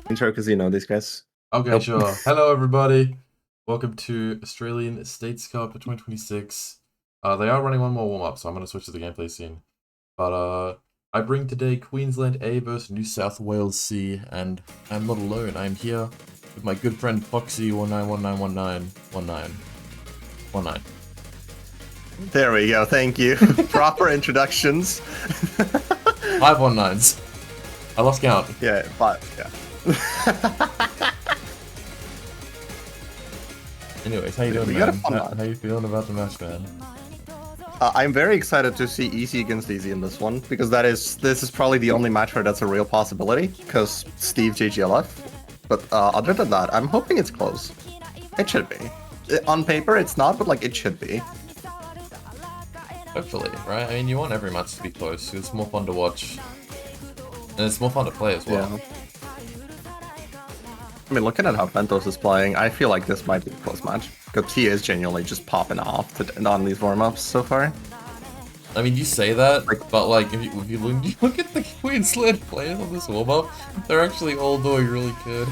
Intro, because you know these guys. Okay, Nope. sure. Hello, everybody. Welcome to Australian States Cup 2026. They are running one more warm-up, so I'm going to switch to the gameplay scene. But I bring today Queensland A versus New South Wales C, and I'm not alone. I'm here with my good friend Foxy19191919. There we go, thank you. Proper introductions. 519s. I lost count. Yeah, but yeah. Anyways, how you doing, man? How you feeling about the match, man? I'm very excited to see easy against easy in this one, because this is probably the only match where that's a real possibility, because Steve JGLF. But other than that, I'm hoping it's close. It should be. On paper, it's not, but like it should be. Hopefully, right? I mean, you want every match to be close, because it's more fun to watch. And it's more fun to play as well. Yeah. I mean, looking at how Fentos is playing, I feel like this might be a close match. Because he is genuinely just popping off on these warm-ups so far. I mean, you say that, but like, if you look at the Queensland players on this warm-up, they're actually all doing really good.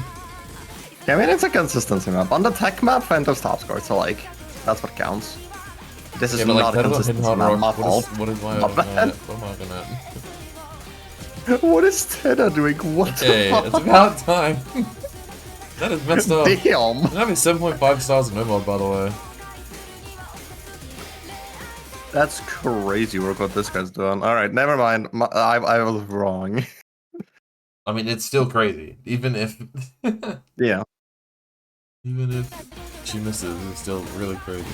Yeah, I mean, it's a consistency map. On the tech map, Fentos top score, so like, that's what counts. This is not a consistency map, my fault. What is my argument? What is Tedda doing? What the fuck? It's about time. That is messed up. Damn. I'm having 7.5 stars in no mod, by the way. That's crazy work what this guy's doing. Alright, never mind. I was wrong. I mean, it's still crazy. Even if... Yeah. Even if she misses, it's still really crazy.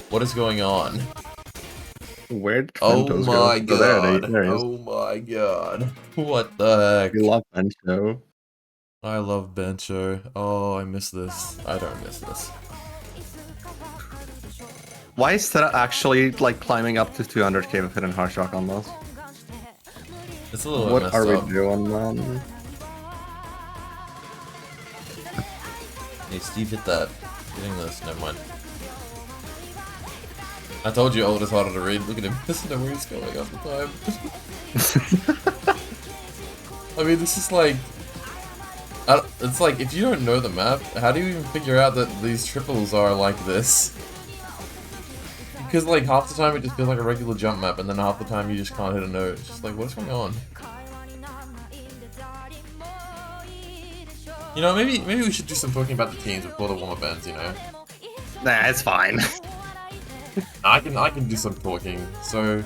What is going on? Where'd Oh Fentos my go? god. There he is. Oh my god. What the heck? You love Bencho. I love Bencho. Oh, I miss this. I don't miss this. Why is Tedda actually like climbing up to 200k with hidden harsh rock on this? It's a little bit What messed are up. we doing, man? Hey, Steve hit that. Getting this. Never mind. I told you old is harder to read. Look at him. Listen to where he's going all the time. I mean, this is like... it's like, if you don't know the map, how do you even figure out that these triples are like this? Because like, half the time it just feels like a regular jump map, and then half the time you just can't hit a note. It's just like, what's going on? You know, maybe we should do some talking about the teams before the warm-up ends, you know? Nah, it's fine. I can do some talking. So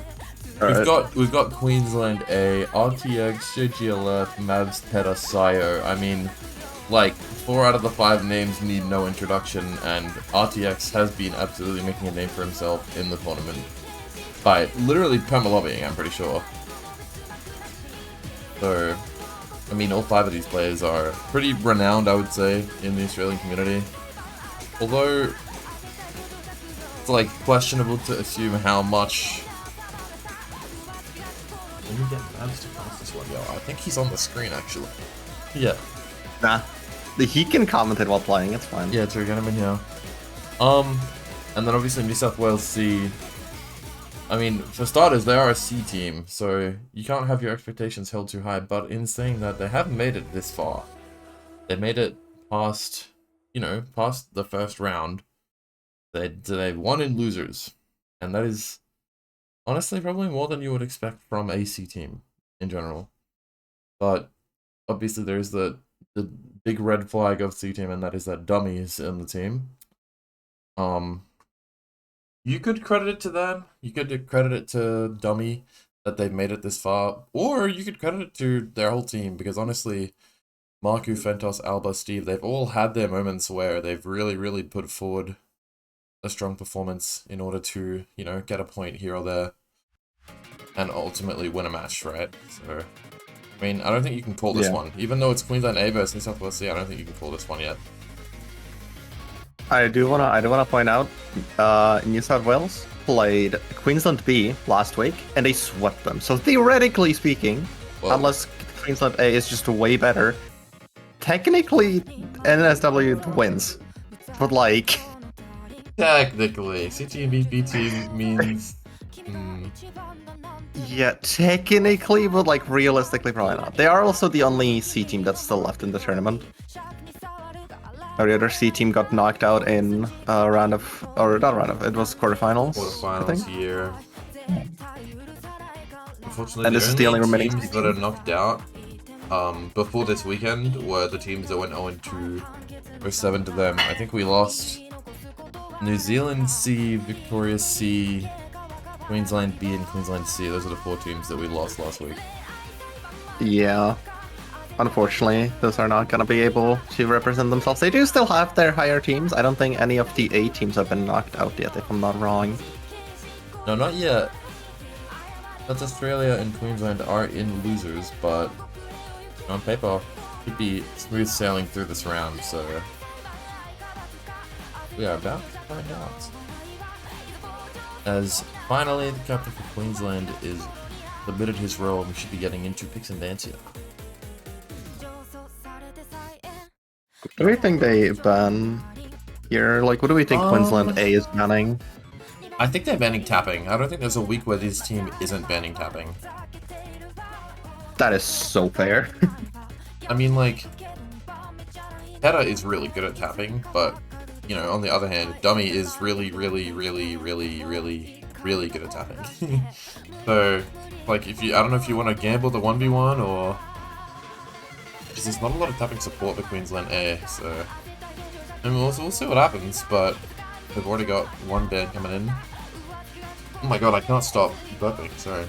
we've got Queensland A, RTX, JGLF, Mavs, Tedda, Sio. I mean, like 4 out of the 5 names need no introduction, and RTX has been absolutely making a name for himself in the tournament by literally perma-lobbying, I'm pretty sure. So, I mean, all 5 of these players are pretty renowned, I would say, in the Australian community. Although it's like questionable to assume how much. Let me get Mavs to pass this one, yo. I think he's on the screen actually. Yeah. Nah. He can commentate while playing, it's fine. Yeah, true, get him in here. And then obviously New South Wales C. I mean, for starters, they are a C team, so you can't have your expectations held too high, but in saying that, they haven't made it this far. They made it past, you know, past the first round. They won in losers, and that is honestly probably more than you would expect from a C team in general. But obviously there is the big red flag of C team, and that is that Dumii is in the team. You could credit it to them. You could credit it to Dumii that they've made it this far, or you could credit it to their whole team, because honestly, Marcu, Fentos, Alba, Steve, they've all had their moments where they've really put forward a strong performance in order to, you know, get a point here or there and ultimately win a match, right? So, I mean, I don't think you can call this one. Even though it's Queensland A versus New South Wales C, I don't think you can call this one yet. I do wanna point out, New South Wales played Queensland B last week, and they swept them. So theoretically speaking, unless Queensland A is just way better, technically NSW wins. But like, Technically, CTVP team means. Yeah, technically, but like realistically, probably not. They are also the only C team that's still left in the tournament. Every other C team got knocked out in a round of, or not round of, it was quarterfinals. I Quarterfinals think. year. Unfortunately, And this is the only remaining teams that are knocked out before this weekend were the teams that went 0-2 or 7 to them. I think we lost New Zealand C, Victoria C, Queensland B, and Queensland C. Those are the 4 teams that we lost last week. Yeah. Unfortunately, those are not going to be able to represent themselves. They do still have their higher teams. I don't think any of the A teams have been knocked out yet, if I'm not wrong. No, not yet. That's Australia and Queensland are in losers, but on paper, could be smooth sailing through this round, so we are about to find out. As finally, the captain for Queensland is submitted his role, and we should be getting into picks and bans here. What do we think they ban here? Like, what do we think Queensland A is banning? I think they're banning tapping. I don't think there's a week where this team isn't banning tapping. That is so fair. I mean, like, Tedda is really good at tapping, but, you know, on the other hand, Dumii is really good at tapping. So, like, if you, I don't know if you want to gamble the 1v1 or... Because there's not a lot of tapping support for Queensland A, so... And we'll see what happens, but we've already got one ban coming in. Oh my god, I can't stop burping, sorry.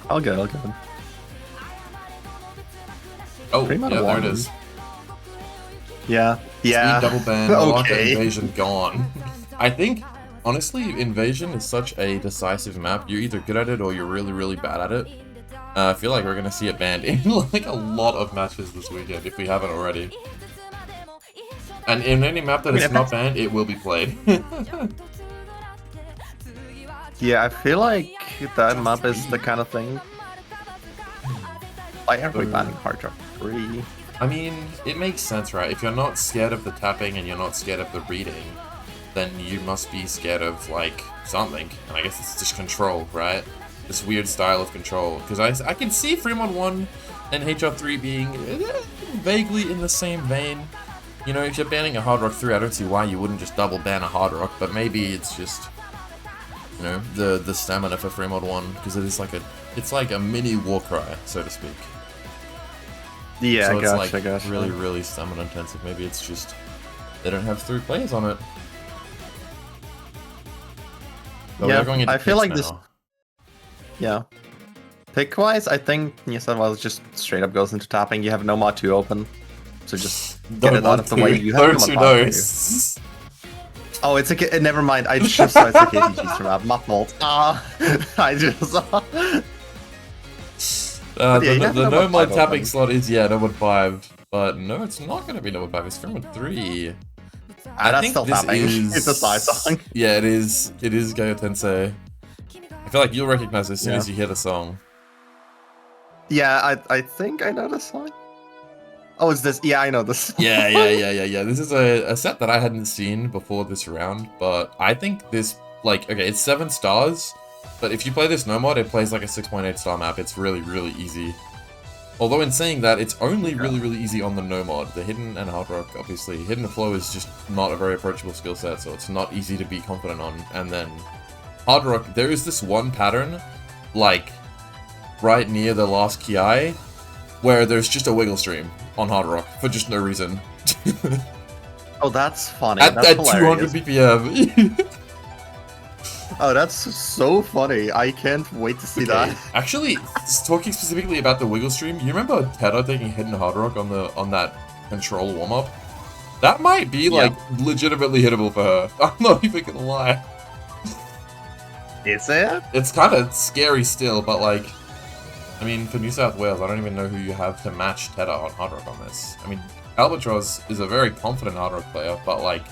I'll go, I'll go. Oh, yeah, there it is. Yeah, yeah. Speed double ban, Okay. Invasion gone. I think, honestly, Invasion is such a decisive map. You're either good at it or you're really bad at it. I feel like we're going to see it banned in like a lot of matches this weekend, if we haven't already. And in any map that is not banned, it will be played. Yeah, I feel like that map is the kind of thing. Why aren't we banning Hard Drop 3? I mean, it makes sense, right? If you're not scared of the tapping and you're not scared of the reading, then you must be scared of, like, something. And I guess it's just control, right? This weird style of control. Because I can see Fremont 1 and HR3 being vaguely in the same vein. You know, if you're banning a Hard Rock 3, I don't see why you wouldn't just double ban a Hard Rock, but maybe it's just, you know, the stamina for Fremont 1, because it is like it's like a mini Warcry, so to speak. Yeah, so it's gotcha, like gotcha. really stamina intensive. Maybe it's just they don't have 3 players on it. But we are going into I feel picks like this. now. Yeah. Pick-wise, I think New South Wales just straight up goes into tapping. You have no mod 2 open. So just get it out of the way. You have Those no who mod know. 2. Oh, it's a never mind. I just saw it's a KTG's from map. My fault. I just saw. The no mod tapping slot is no mod 5, but no, it's not going to be no mod 5. It's Fremont 3. I That's think still this tapping. is... It's a side song. Yeah, it is. It is Gaio Tensei. I feel like you'll recognize it as soon as you hear the song. Yeah, I think I know this song. Oh, it's this? Yeah, I know this. Yeah. This is a set that I hadn't seen before this round, but I think this, like, okay, it's 7 stars, but if you play this no mod, it plays like a 6.8 star map. It's really easy. Although in saying that, it's only really easy on the no mod. The Hidden and Hard Rock, obviously. Hidden Flow is just not a very approachable skill set, so it's not easy to be confident on. And then Hard Rock, there is this one pattern, like, right near the last Ki, where there's just a wiggle stream on Hard Rock for just no reason. Oh, that's funny. At That's 200 hilarious. BPM. Oh, that's so funny. I can't wait to see that. Actually, talking specifically about the wiggle stream, you remember Tedda taking Hidden Hard Rock on that control warm up? That might be like legitimately hittable for her. I'm not even gonna lie. Is it? It's kind of scary still, but like, I mean, for New South Wales, I don't even know who you have to match Tedda on Hard Rock on this. I mean, Albatrauz is a very confident Hard Rock player, but like,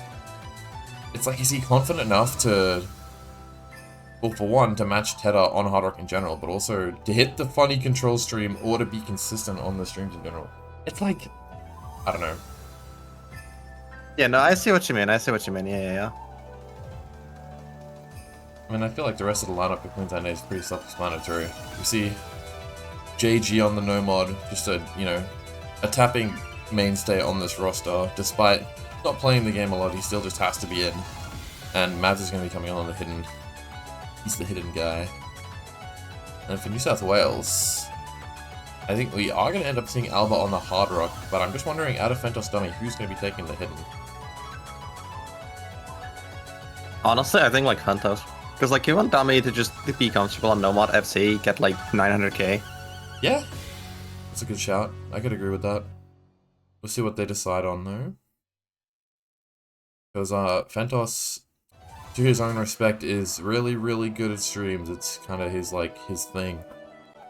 it's like, is he confident enough to, well, for one, to match Tedda on Hard Rock in general, but also to hit the funny control stream or to be consistent on the streams in general? It's like, I don't know. Yeah, no, I see what you mean. I see what you mean. Yeah. I mean, I feel like the rest of the lineup for Queensland is pretty self-explanatory. We see JG on the no mod, just a, you know, a tapping mainstay on this roster. Despite not playing the game a lot, he still just has to be in. And Mavs is going to be coming on the hidden. He's the hidden guy. And for New South Wales, I think we are going to end up seeing Alba on the hard rock, but I'm just wondering, out of Fentos Dumii, who's going to be taking the hidden? Honestly, I think like Fentos. Because like you want Dumii to just be comfortable on no mod FC, get like 900k. Yeah, that's a good shout. I could agree with that. We'll see what they decide on though. Because Fentos, to his own respect, is really, really good at streams. It's kind of his thing,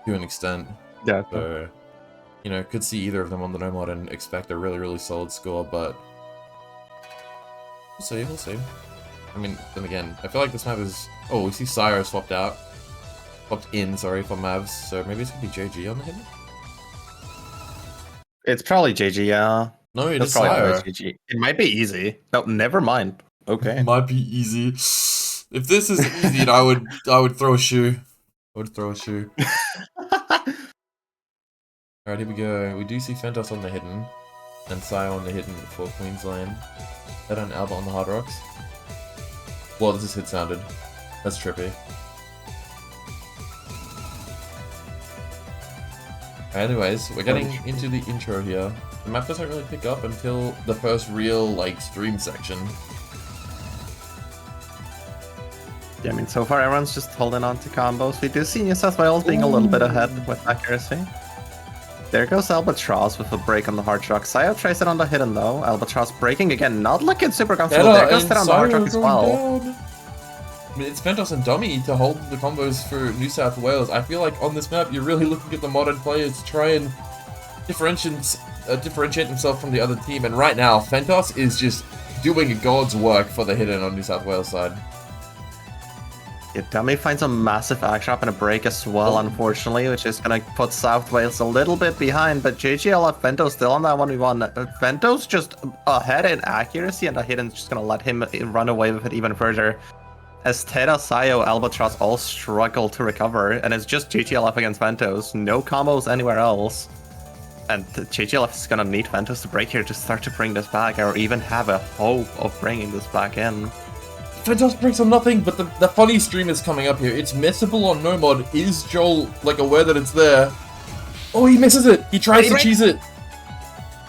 to an extent. Yeah. So, you know, could see either of them on the no mod and expect a really, really solid score, but we'll see, we'll see. I mean, then again, I feel like this map is... Oh, we see Sire swapped out. Swapped in, sorry, for Mavs, so maybe it's gonna be JG on the hidden? It's probably JG, yeah. No, it is probably Sire. JG. It might be easy. No, never mind. Okay. Might be easy. If this is easy, I would throw a shoe. I would throw a shoe. Alright, here we go. We do see Fentos on the hidden, and Sire on the hidden for Queensland. Tedda and Alba on the hard rocks. Well, this is hit sounded. That's trippy. Anyways, we're getting into the intro here. The map doesn't really pick up until the first real, like, stream section. Yeah, I mean, so far everyone's just holding on to combos. We do see New South Wales being a little bit ahead with accuracy. There goes Albatrauz with a break on the hard rock. Sayo tries it on the hidden though. Albatrauz breaking again, not looking super comfortable. There goes Tedda on the hard rock as well. I mean, it's Fentos and Dumii to hold the combos for New South Wales. I feel like on this map, you're really looking at the modern players to try and differentiate himself from the other team. And right now, Fentos is just doing God's work for the hidden on New South Wales side. Yeah, Dumii finds a massive axe drop and a break as well, unfortunately, which is going to put South Wales a little bit behind, but JGLF Fentos still on that 1v1. Fentos just ahead in accuracy, and the hidden's just going to let him run away with it even further. As Tedda, Sayo, Albatrauz all struggle to recover, and it's just JGLF against Fentos, no combos anywhere else. And JGLF is going to need Fentos to break here to start to bring this back, or even have a hope of bringing this back in. Fentos breaks on nothing, but the funny stream is coming up here. It's missable on no mod. Is Joel, like, aware that it's there? Oh, he misses it! He tries to cheese it!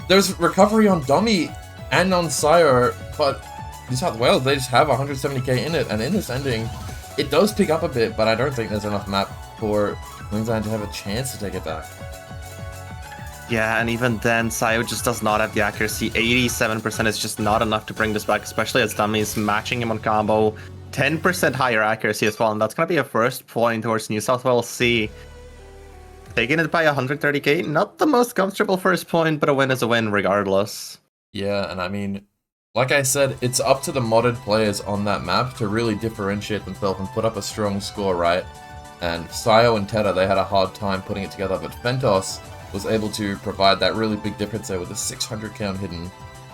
There's recovery on Dumii and on Sire, but New South Wales, they just have 170k in it, and in this ending, it does pick up a bit, but I don't think there's enough map for Queensland to have a chance to take it back. Yeah, and even then, Sayo just does not have the accuracy. 87% is just not enough to bring this back, especially as Dumii's matching him on combo. 10% higher accuracy as well, and that's going to be a first point towards New South Wales C. Taking it by 130k, not the most comfortable first point, but a win is a win regardless. Yeah, and I mean, like I said, it's up to the modded players on that map to really differentiate themselves and put up a strong score, right? And Sayo and Tedda, they had a hard time putting it together, but Fentos was able to provide that really big difference there with a 600k on hidden.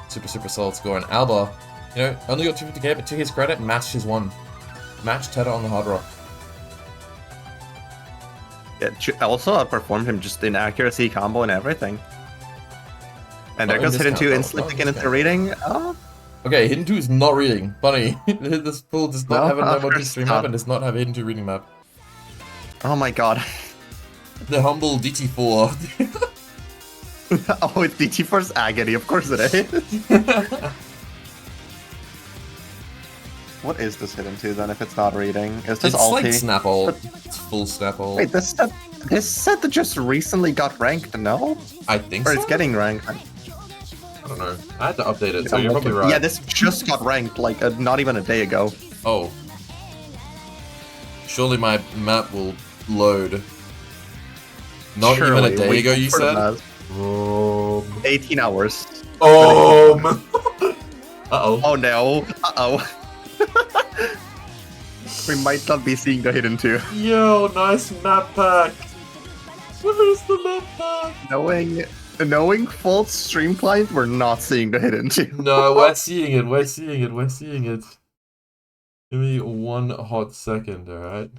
Super, super solid score. And Alba, you know, only got 250k, but to his credit, matched his one. Matched Tedda on the hard rock. Yeah, also outperformed him just in accuracy, combo, and everything. And there goes Hidden 2 instantly picking into reading. Oh. Okay, Hidden 2 is not reading. Funny. This pool does not have a no mod stream map and does not have a Hidden 2 reading map. Oh my god. The humble DT4. Oh, it's DT4's agony, of course it is. What is this Hidden 2 then if it's not reading? Is this it's ulti? Like snap ult. It's full snap ult. Wait, this set that just recently got ranked, no? I think so. Or so? it's getting ranked. I don't know. I had to update it, so you're probably right. Yeah, this just got ranked like not even a day ago. Oh. Surely my map will load. Not even a day ago, you said? 18 hours. Uh-oh. Oh no. Uh-oh. We might not be seeing the Hidden 2. Yo, nice map pack. Where's the map pack? Knowing full stream client, we're not seeing the Hidden 2. No, we're seeing it. We're seeing it. We're seeing it. Give me one hot second, alright?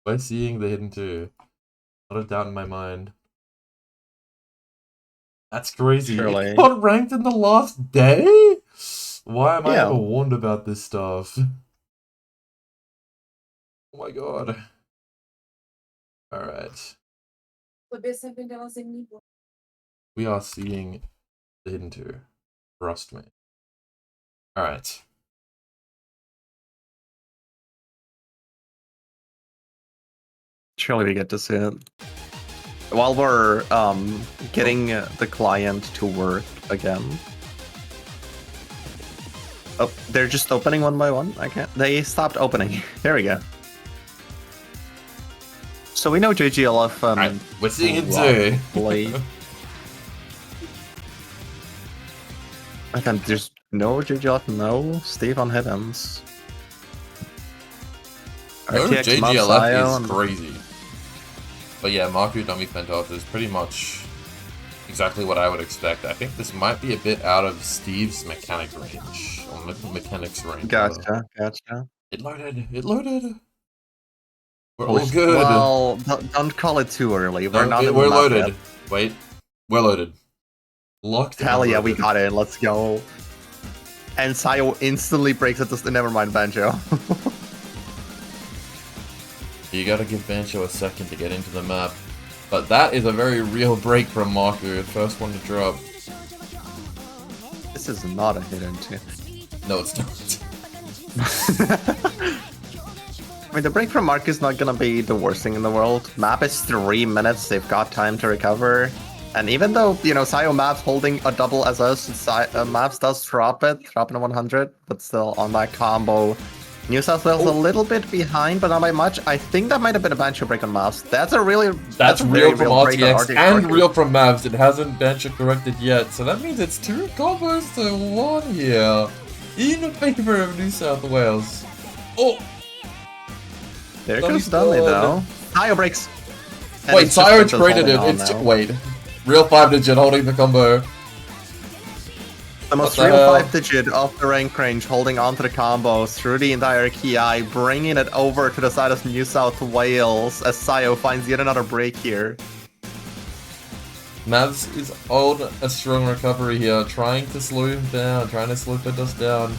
By seeing the hidden 2. Not a doubt in my mind. That's crazy. Surely. It got ranked in the last day? Why am I Yeah. ever warned about this stuff? Oh my god. Alright. We are seeing the hidden 2. Trust me. Alright. Surely we get to see it. While we're getting the client to work again. Oh, they're just opening one by one? I can't. They stopped opening. There we go. So we know JGLF. Alright, we're seeing it too. And then there's no JGLF, no Steve on headends. No, RTX JGLF is crazy. But yeah, Marcu, Dumii, Fentos is pretty much exactly what I would expect. I think this might be a bit out of Steve's mechanic range, or mechanics range. Gotcha. It loaded. We're all good. Well, don't call it too early. We're not. We're loaded. Yet. Wait, we're loaded. Locked. Hell yeah, we got it. Let's go. And Sayo instantly breaks it. Never mind, Banjo. You gotta give Banjo a second to get into the map. But that is a very real break from Marcu. First one to drop. This is not a hidden 2. No, it's not. I mean, the break from Marcu is not gonna be the worst thing in the world. Map is 3 minutes. They've got time to recover. And even though, you know, Sayo Mavs holding a double as us, Mavs does drop in 100, but still on that combo. New South Wales a little bit behind, but not by much. I think that might have been a Bancho break on Mavs. That's real from RTX and Marcu. real from Mavs. It hasn't Bancho corrected yet, so that means it's 2 combos to 1 here. In favor of New South Wales. Oh! There goes Dumii though. Sayo breaks. And Wait, it's just Sayo Fentos traded it. holding on It's now. wait. Real 5-digit holding the combo. The most real 5-digit of the rank range, holding onto the combo through the entire Ki, bringing it over to the side of New South Wales as Sayo finds yet another break here. Mavs is on a strong recovery here, trying to slow him down, trying to slow Fentos down.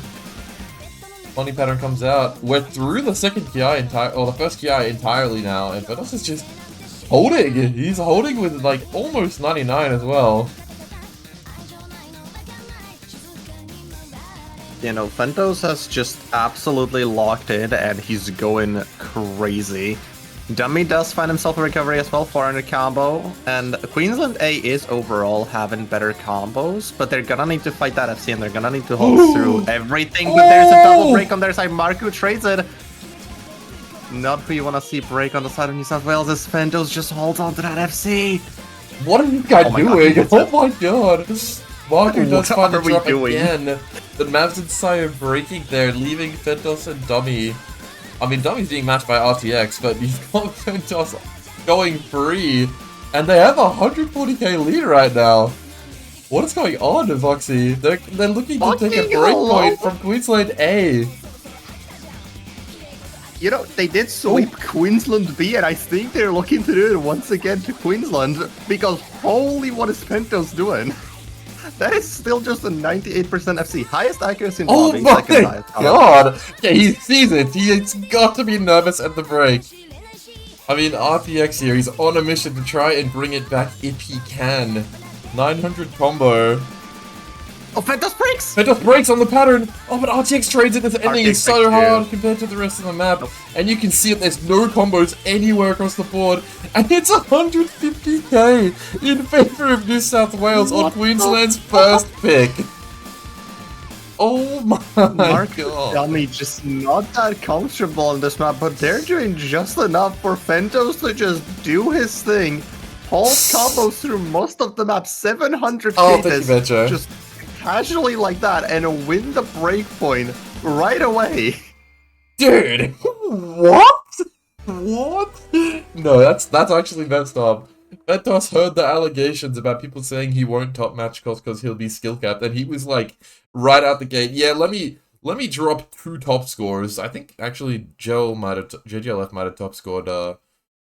Funny pattern comes out. We're through the second Ki or the first Ki entirely now, and Fentos is just holding. He's holding with like almost 99 as well. You know, Fentos has just absolutely locked in and he's going crazy. Dumii does find himself a recovery as well, 400 combo, and Queensland A is overall having better combos, but they're gonna need to fight that FC and they're gonna need to hold through everything, but there's a double break on their side. Marcu trades it. Not who you want to see break on the side of New South Wales as Fentos just holds on to that FC. What are you guys doing? Oh my god. Marcu does find the drop again. The Mavs and Sayo breaking there, leaving Fentos and Dumii. I mean, Dummy's being matched by RTX, but he's got Fentos going free. And they have a 140k lead right now. What is going on, Voxy? They're looking to take a break point from Queensland A. You know, they did sweep Queensland B, and I think they're looking to do it once again to Queensland, because holy, what is Fentos doing? That is still just a 98% FC, highest accuracy in oh bombing, my second highest. god! Yeah, he sees it. He's got to be nervous at the break. I mean, RTX here, he's on a mission to try and bring it back if he can. 900 combo. Oh, Fentos breaks! Fentos breaks on the pattern! Oh, but RTX trades it. This ending is so hard compared to the rest of the map. And you can see that there's no combos anywhere across the board. And it's 150k in favor of New South Wales on Queensland's first pick. Oh my god. Dumii just not that comfortable on this map, but they're doing just enough for Fentos to just do his thing. Hold combos through most of the map, 700 just casually like that, and win the break point right away. Dude, what? What? No, that's actually messed up. Fentos heard the allegations about people saying he won't top match cost because he'll be skill capped, and he was like, right out the gate, yeah, let me let me drop 2 top scores. I think actually JGLF might have top scored the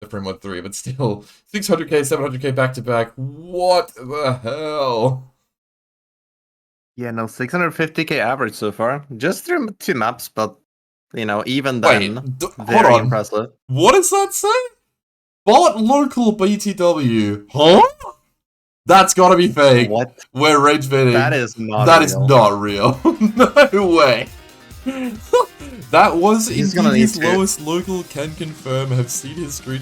Frame 3, but still 600k, 700k back to back. What the hell? Yeah, no, 650k average so far. Just through 2 maps, but you know, even Wait, then, hold very on. impressive. What does that say? Bot local BTW. Huh? That's gotta be fake. What? We're rage baiting. That is not That real. is not real. No way. That was He's indeed gonna his need to- lowest local, can confirm, have seen his screen.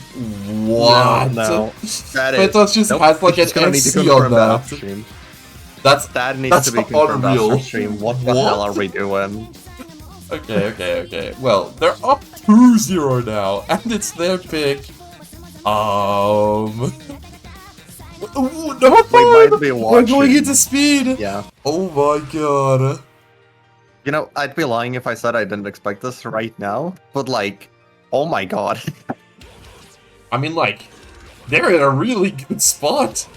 What? No. That is. Fentos just has like He's an gonna need to SC on confirm that that. off stream. That That needs that's to be confirmed unreal. off stream. What the hell are we doing? Okay. Well, they're up 2-0 now, and it's their pick. No, We might be we're going watching. into speed. Yeah. Oh my god. You know, I'd be lying if I said I didn't expect this right now, but like, oh my god. I mean, like, they're in a really good spot.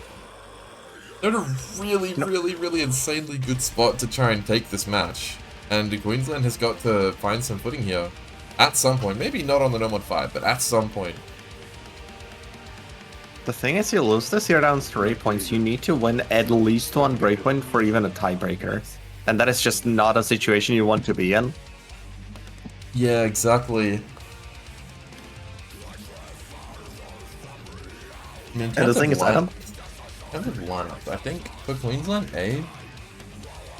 They're in a really insanely good spot to try and take this match. And Queensland has got to find some footing here. At some point. Maybe not on the No Mod 5, but at some point. The thing is, you lose this, you're down 3 points. You need to win at least 1 breakpoint for even a tiebreaker. And that is just not a situation you want to be in. Yeah, exactly. I mean, And the thing is, Adam, in terms of lineup, I think for Queensland A,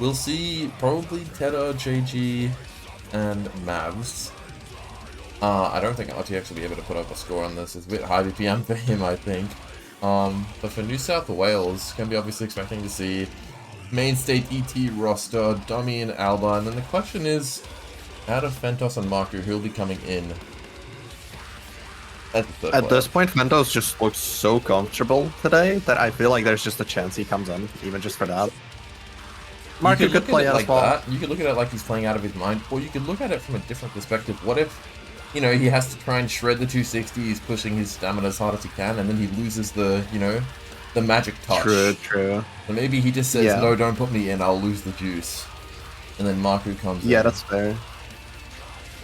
we'll see probably Tedda, JG, and Mavs. I don't think RTX will be able to put up a score on this. It's a bit high BPM for him, I think. But for New South Wales, can be obviously expecting to see main state ET roster, Dumii and Alba, and then the question is, out of Fentos and Marcu, who'll be coming in? At this point, Fentos just looks so comfortable today that I feel like there's just a chance he comes in, even just for that. Marcu could play as like well. that. You could look at it like he's playing out of his mind, or you could look at it from a different perspective. What if, you know, he has to try and shred the 260, he's pushing his stamina as hard as he can, and then he loses the, you know, the magic touch. True. So maybe he just says, no, don't put me in, I'll lose the juice. And then Marcu comes in. Yeah, that's fair.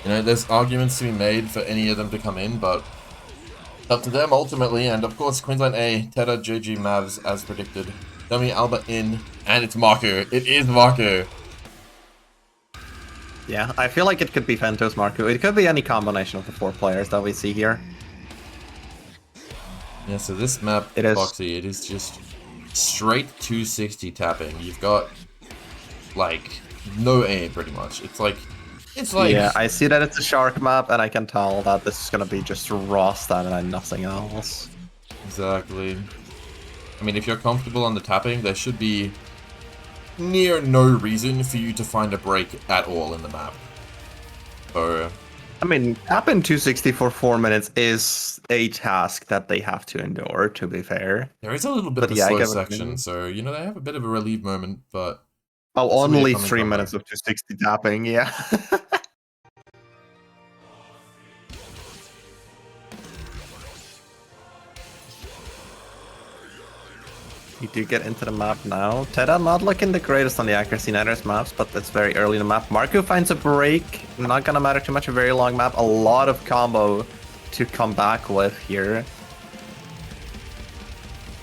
You know, there's arguments to be made for any of them to come in, but up to them ultimately. And of course, Queensland A, Tedda, JG, Mavs, as predicted. Dumii, Alba in, and it's Marcu. It is Marcu. Yeah, I feel like it could be Fentos, Marcu. It could be any combination of the 4 players that we see here. Yeah, so this map, Foxy, it is just straight 260 tapping. You've got, like, no aim, pretty much. It's like... Yeah, I see that it's a shark map, and I can tell that this is gonna be just raw stamina and nothing else. Exactly. I mean, if you're comfortable on the tapping, there should be near no reason for you to find a break at all in the map. So... I mean, tapping 260 for 4 minutes is a task that they have to endure, to be fair. There is a little bit of a slow section, so, you know, they have a bit of a relief moment, but... Oh, only 3 minutes of 260 tapping, yeah. You do get into the map now. Tedda not looking the greatest on the accuracy netters maps, but it's very early in the map. Marcu finds a break. Not gonna matter too much, a very long map. A lot of combo to come back with here.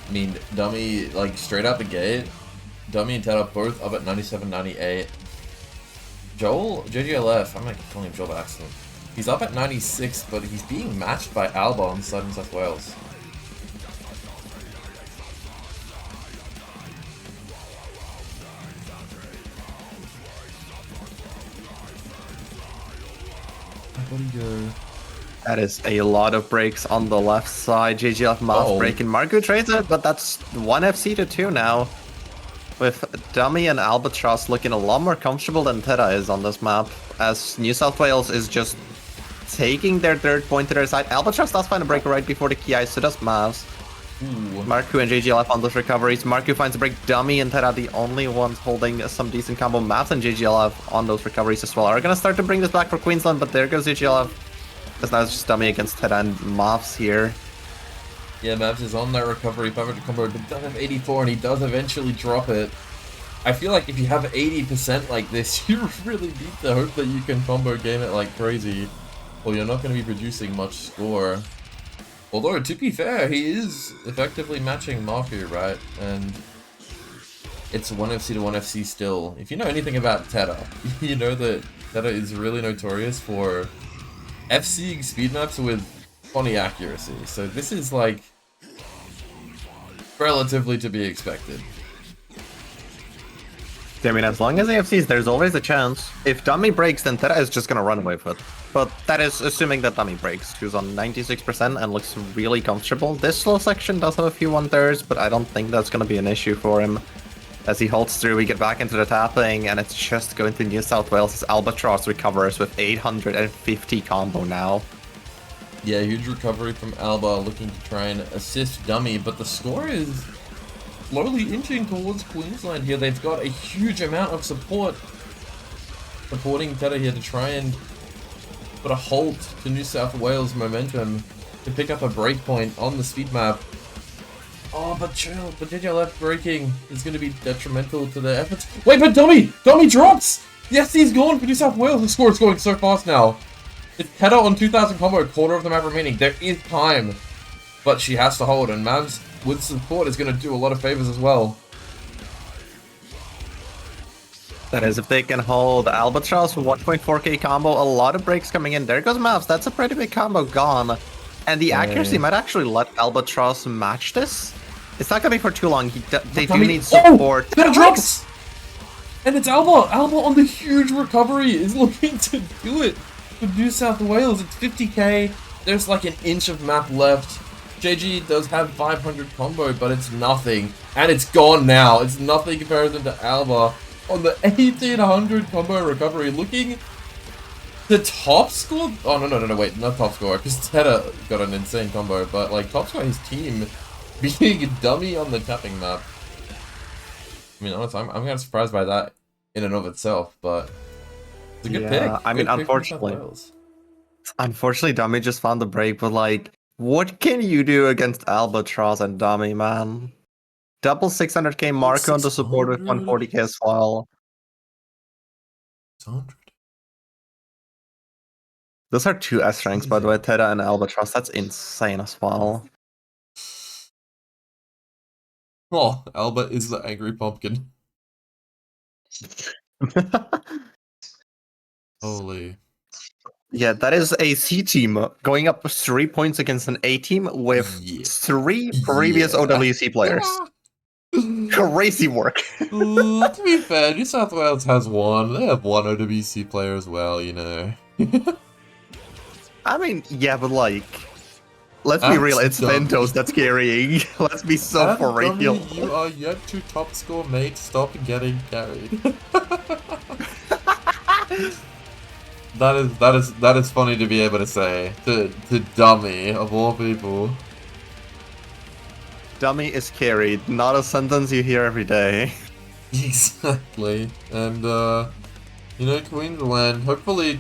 I mean, Dumii, like, straight out the gate, Dumii and Tedda both up at 97, 98. Joel, JGLF, I'm like calling him Joel by accident. He's up at 96, but he's being matched by Alba on Southern South Wales. That is a lot of breaks on the left side. JGLF Mavs breaking. Marcu trades it, but that's 1 FC to 2 now. With Dumii and Albatrauz looking a lot more comfortable than Tedda is on this map, as New South Wales is just taking their 3rd point to their side. Albatrauz does find a break right before the key ice, so does Mavs. Marcu and JGLF on those recoveries. Marcu finds a break. Dumii and Tedda the only ones holding some decent combo. Mavs and JGLF on those recoveries as well are gonna start to bring this back for Queensland, but there goes JGLF. Because now it's just Dumii against Tedda and Mavs here. Yeah, Mavs is on that recovery, 500 combo, but does have 84, and he does eventually drop it. I feel like if you have 80% like this, you really need to hope that you can combo game it like crazy, or you're not going to be producing much score. Although, to be fair, he is effectively matching Marcu, right? And it's 1FC to 1FC still. If you know anything about Tedda, you know that Tedda is really notorious for FCing speed maps with funny accuracy. So this is like relatively to be expected. I mean, as long as AFCs, there's always a chance. If Dumii breaks, then Tedda is just gonna run away with it. But that is assuming that Dumii breaks, who's on 96% and looks really comfortable. This slow section does have a few 1/3s, but I don't think that's gonna be an issue for him. As he holds through, we get back into the tapping, and it's just going to New South Wales as Albatrauz recovers with 850 combo now. Yeah, huge recovery from Alba, looking to try and assist Dumii, but the score is slowly inching towards Queensland here. They've got a huge amount of support supporting Tedda here to try and put a halt to New South Wales momentum to pick up a breakpoint on the speed map. Oh, but chill, but JGLF breaking is going to be detrimental to their efforts. Wait, but Dumii drops! Yes, he's gone for New South Wales. The score is going so fast now. It's Tedda on 2000 combo, quarter of the map remaining. There is time, but she has to hold, and Mavs with support is going to do a lot of favors as well. That is, if they can hold Albatrauz with 1.4k combo, a lot of breaks coming in. There goes Mavs. That's a pretty big combo gone. And the accuracy might actually let Albatrauz match this. It's not going to be for too long. They do need support. That drops! And it's Alba! Alba on the huge recovery is looking to do it for New South Wales. It's 50k. There's like an inch of map left. JG does have 500 combo, but it's nothing. And it's gone now. It's nothing compared to Alba on the 1800 combo recovery. Looking the top score? Oh, no, wait. Not top score, because Tedda got an insane combo. But, like, top score, his team being a Dumii on the tapping map. I mean, honestly, I'm kind of surprised by that in and of itself, but it's a good pick. I mean, unfortunately, Dumii just found the break, but, like, what can you do against Albatrauz and Dumii, man? Double 600k Marcu on the support with 140k as well. 600. Those are two S ranks, by the way, Tedda and Albatrauz. That's insane as well. Oh, Alba is the angry pumpkin. Holy. Yeah, that is a C team going up 3 points against an A team with 3 previous OWC players. Crazy work. To be fair, New South Wales has one. They have one OWC player as well, you know. I mean, yeah, but like, let's be real, it's Fentos that's carrying. Let's be so for real. You are yet to top score, mate. Stop getting carried. That is funny to be able to say to Dumii of all people. Dumii is carried, not a sentence you hear every day. Exactly, and you know, Queensland hopefully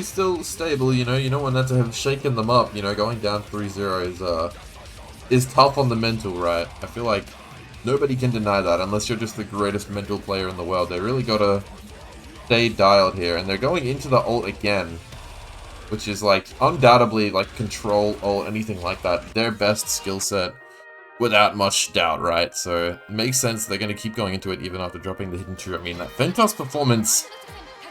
still stable. You know when that to have shaken them up. You know, going down 3-0 is tough on the mental, right? I feel like nobody can deny that unless you're just the greatest mental player in the world. They really gotta stay dialed here, and they're going into the ult again, which is like undoubtedly like control ult, anything like that. Their best skill set. Without much doubt, right? So it makes sense they're going to keep going into it even after dropping the hidden 2. I mean, that Fentos performance,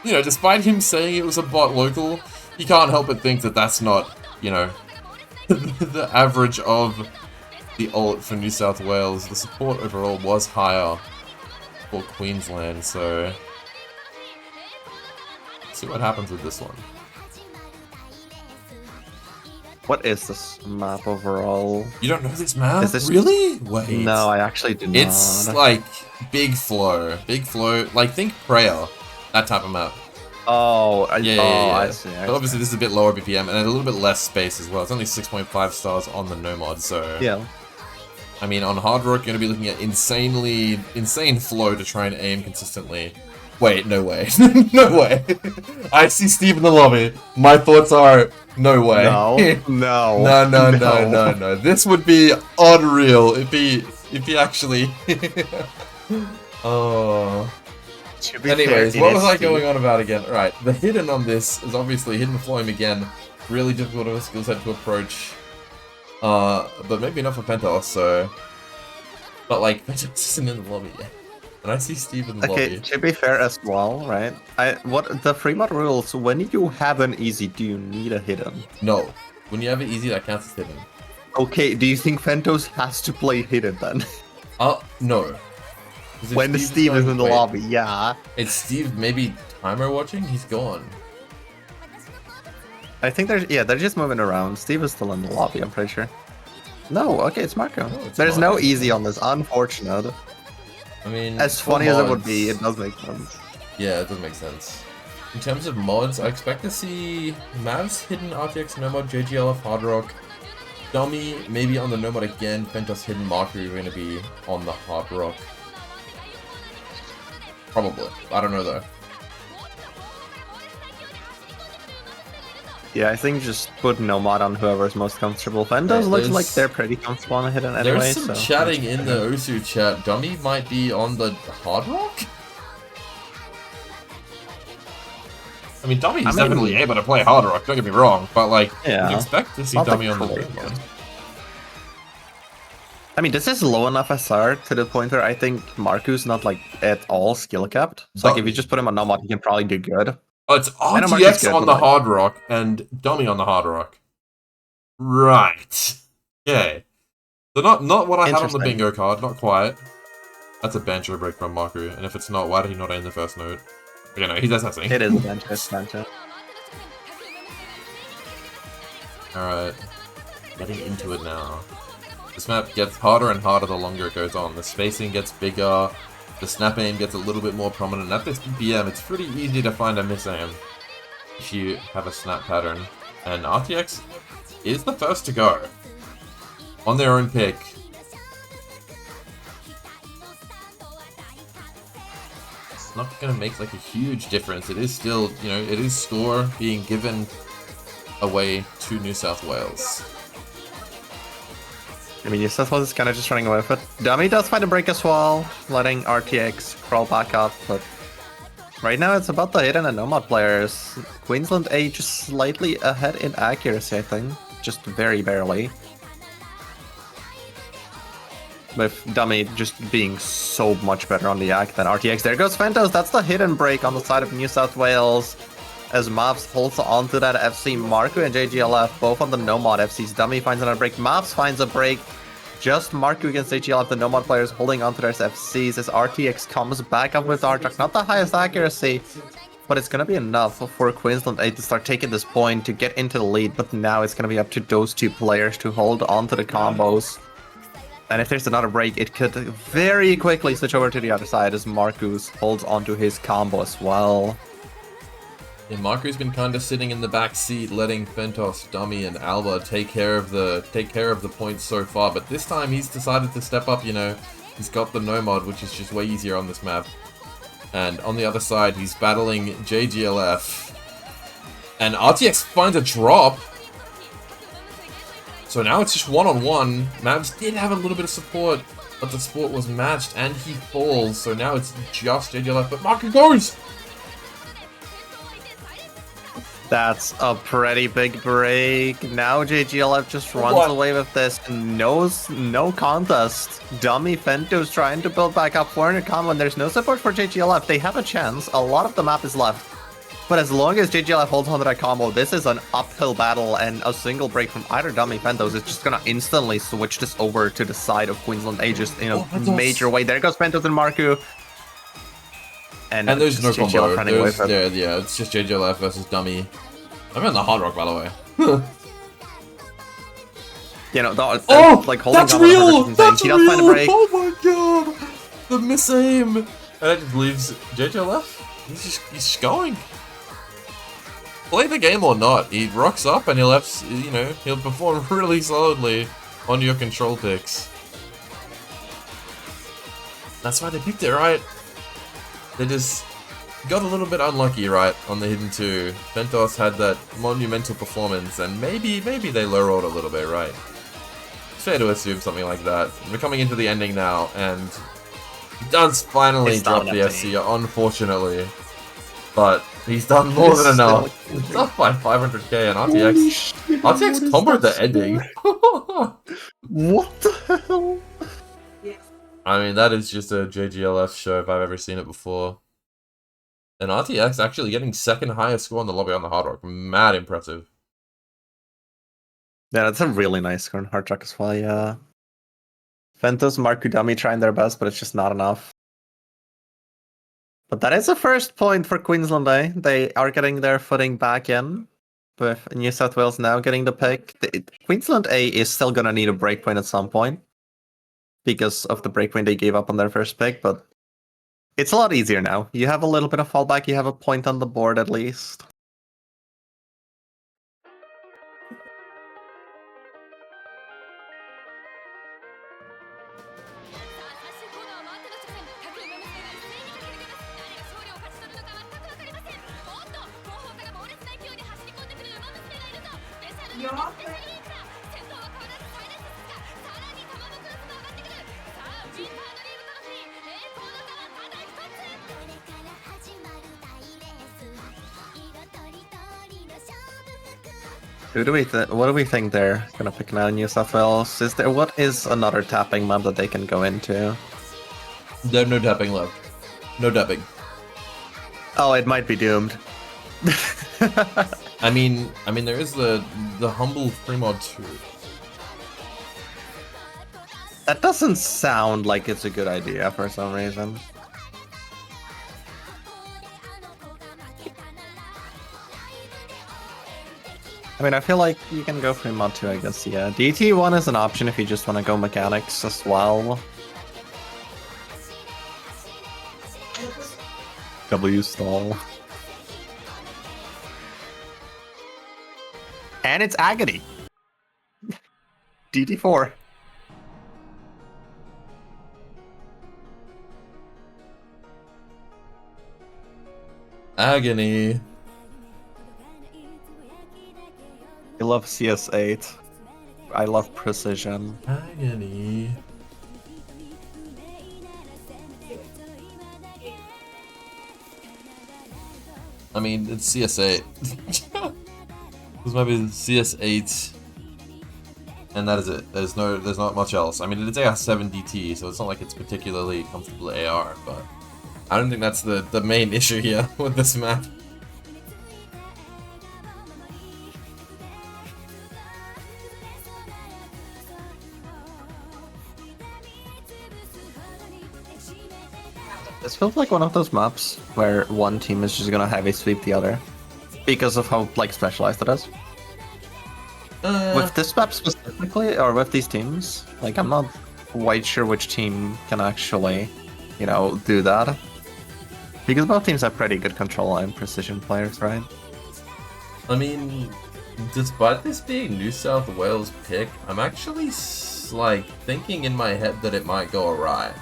you know, despite him saying it was a bot local, you can't help but think that that's not, you know, the average of the ult for New South Wales. The support overall was higher for Queensland, so let's see what happens with this one. What is this map overall? You don't know this map? Is this really? Wait. No, I actually did not. It's like big flow, like think Prayer, that type of map. Oh, yeah. I see. But obviously this is a bit lower BPM and a little bit less space as well. It's only 6.5 stars on the no mod, so yeah. I mean, on hard rock, you're gonna be looking at insane flow to try and aim consistently. Wait, no way. No way. I see Steve in the lobby. My thoughts are, no way. No. This would be unreal if he actually... Oh. To be Anyways, fair, what it was is I Steve. going on about again? Right, the hidden on this is obviously hidden flame again. Really difficult of a skill set to approach. But maybe not for Fentos, so... But like, Fentos isn't in the lobby yet. And I see Steve in the Okay, lobby. to be fair as well, right? What the free mod rules, when you have an easy, do you need a hidden? No. When you have it easy, that counts as hidden. Okay, do you think Fentos has to play hidden then? No. 'Cause if When Steve is in the lobby, yeah. It's Steve maybe timer watching? He's gone. I think they're just moving around. Steve is still in the lobby, I'm pretty sure. No, okay, it's Marco. No, it's There's Marco. no easy on this, unfortunate. I mean, As for funny as it would mods- be, it does make sense. Yeah, it does make sense. In terms of mods, I expect to see Mavs hidden RTX Nomad, JGLF Hard Rock, Dumii maybe on the Nomad again, Fentos hidden Marcu are going to be on the Hard Rock. Probably. I don't know though. Yeah, I think just put no mod on whoever's most comfortable. Fentos Right, looks there's- like they're pretty comfortable on the hidden anyway, There's some so... chatting in the Osu chat. Dumii might be on the Hard Rock? I mean, Dummy's definitely able to play Hard Rock, don't get me wrong, but like, Yeah. you'd expect to see Not Dumii like on the crazy. Nomad. I mean, this is low enough SR to the point where I think Marcu's not like at all skill capped. So like if you just put him on no mod, he can probably do good. Oh, it's I know Marcus RTX good, on but the like- Hard Rock and Dumii on the Hard Rock. Right. Okay. So not what I had on the Interesting. bingo card, not quite. That's a banjo break from Marcu, and if it's not, why did he not end the first note? Okay, no, he's assessing. It is a bench, it's bench. Alright. Getting into it now. This map gets harder and harder the longer it goes on. The spacing gets bigger, the snap aim gets a little bit more prominent. At this BM, it's pretty easy to find a miss aim if you have a snap pattern. And RTX is the first to go. On their own pick. It's not going to make like a huge difference. It is still, you know, it is score being given away to New South Wales. I mean, New South Wales is kind of just running away with it. Dumii does find a break as well, letting RTX crawl back up, but right now it's about the hidden and nomad players. Queensland A just slightly ahead in accuracy, I think. Just very barely. With Dumii just being so much better on the act than RTX. There goes Fentos, that's the hidden break on the side of New South Wales. As Mavs holds on to that FC, Marcu and JGLF both on the Nomad FCs. Dumii finds another break, Mavs finds a break. Just Marcu against JGLF, the Nomad players holding on to their FCs as RTX comes back up with Artrak. Not the highest accuracy, but it's going to be enough for Queensland A to start taking this point to get into the lead. But now it's going to be up to those two players to hold on to the combos. And if there's another break, it could very quickly switch over to the other side as Marcus holds onto his combo as well. Yeah, Marcu's been kind of sitting in the back seat, letting Fentos, Dumii, and Alba take care of the points so far. But this time he's decided to step up. You know, he's got the Nomad, which is just way easier on this map. And on the other side, he's battling JGLF, and RTX finds a drop. So now it's just one-on-one. Mavs did have a little bit of support, but the support was matched, and he falls. So now it's just JGLF, but Marcu goes. That's a pretty big break. Now JGLF just runs away with this. No contest. Dumii Fentos trying to build back up 400 combo, and there's no support for JGLF. They have a chance. A lot of the map is left. But as long as JGLF holds on to that combo, this is an uphill battle, and a single break from either Dumii Fentos is just gonna instantly switch this over to the side of Queensland A just in a major way. There goes Fentos and Marcu. And there's no JGLF combo. running away from it. Yeah, it's just JGLF versus Dumii. I'm in the Hard Rock, by the way. You know, Like holding that's on real! That's he does find a real! break. Oh my god! The miss aim! And that just leaves JGLF. He's just going. Play the game or not, he rocks up and he'll perform really solidly on your control picks. That's why they picked it, right? They just got a little bit unlucky, right, on the hidden 2. Fentos had that monumental performance, and maybe they low-rolled a little bit, right? It's fair to assume something like that. We're coming into the ending now, and He does finally It's not drop the enough SC, unfortunately. But he's done more than enough. He's up by 500k and RTX. RTX comboed the ending. What the hell? I mean, that is just a JGLF show if I've ever seen it before. And RTX actually getting second highest score on the lobby on the Hard Rock. Mad impressive. Yeah, that's a really nice score on Hard Rock as well, yeah. Fentos, Marcu, Dumii trying their best, but it's just not enough. But that is a first point for Queensland, eh? They are getting their footing back in, with New South Wales now getting the pick. Queensland A is still gonna need a breakpoint at some point, because of the breakpoint they gave up on their first pick, but it's a lot easier now. You have a little bit of fallback, you have a point on the board at least. What do we think they're gonna pick now? New South Wales? What is another tapping map that they can go into? They have no tapping left. No tapping. Oh, it might be doomed. I mean, there is the humble free mod 2. That doesn't sound like it's a good idea for some reason. I mean, I feel like you can go free mod 2, I guess, yeah. DT1 is an option if you just want to go mechanics as well. W stall. And it's Agony. DT4. Agony. I love CS8. I love precision. Agony. I mean, it's CS8. This might be CS8. And that is it. There's not much else. I mean, it's AR7 DT, so it's not like it's particularly comfortable AR, but I don't think that's the main issue here with this map. This feels like one of those maps where one team is just gonna heavy sweep the other because of how like specialized it is. With this map specifically, or with these teams, like I'm not quite sure which team can actually, you know, do that. Because both teams have pretty good control and precision players, right? I mean, despite this being New South Wales pick, I'm actually like thinking in my head that it might go awry.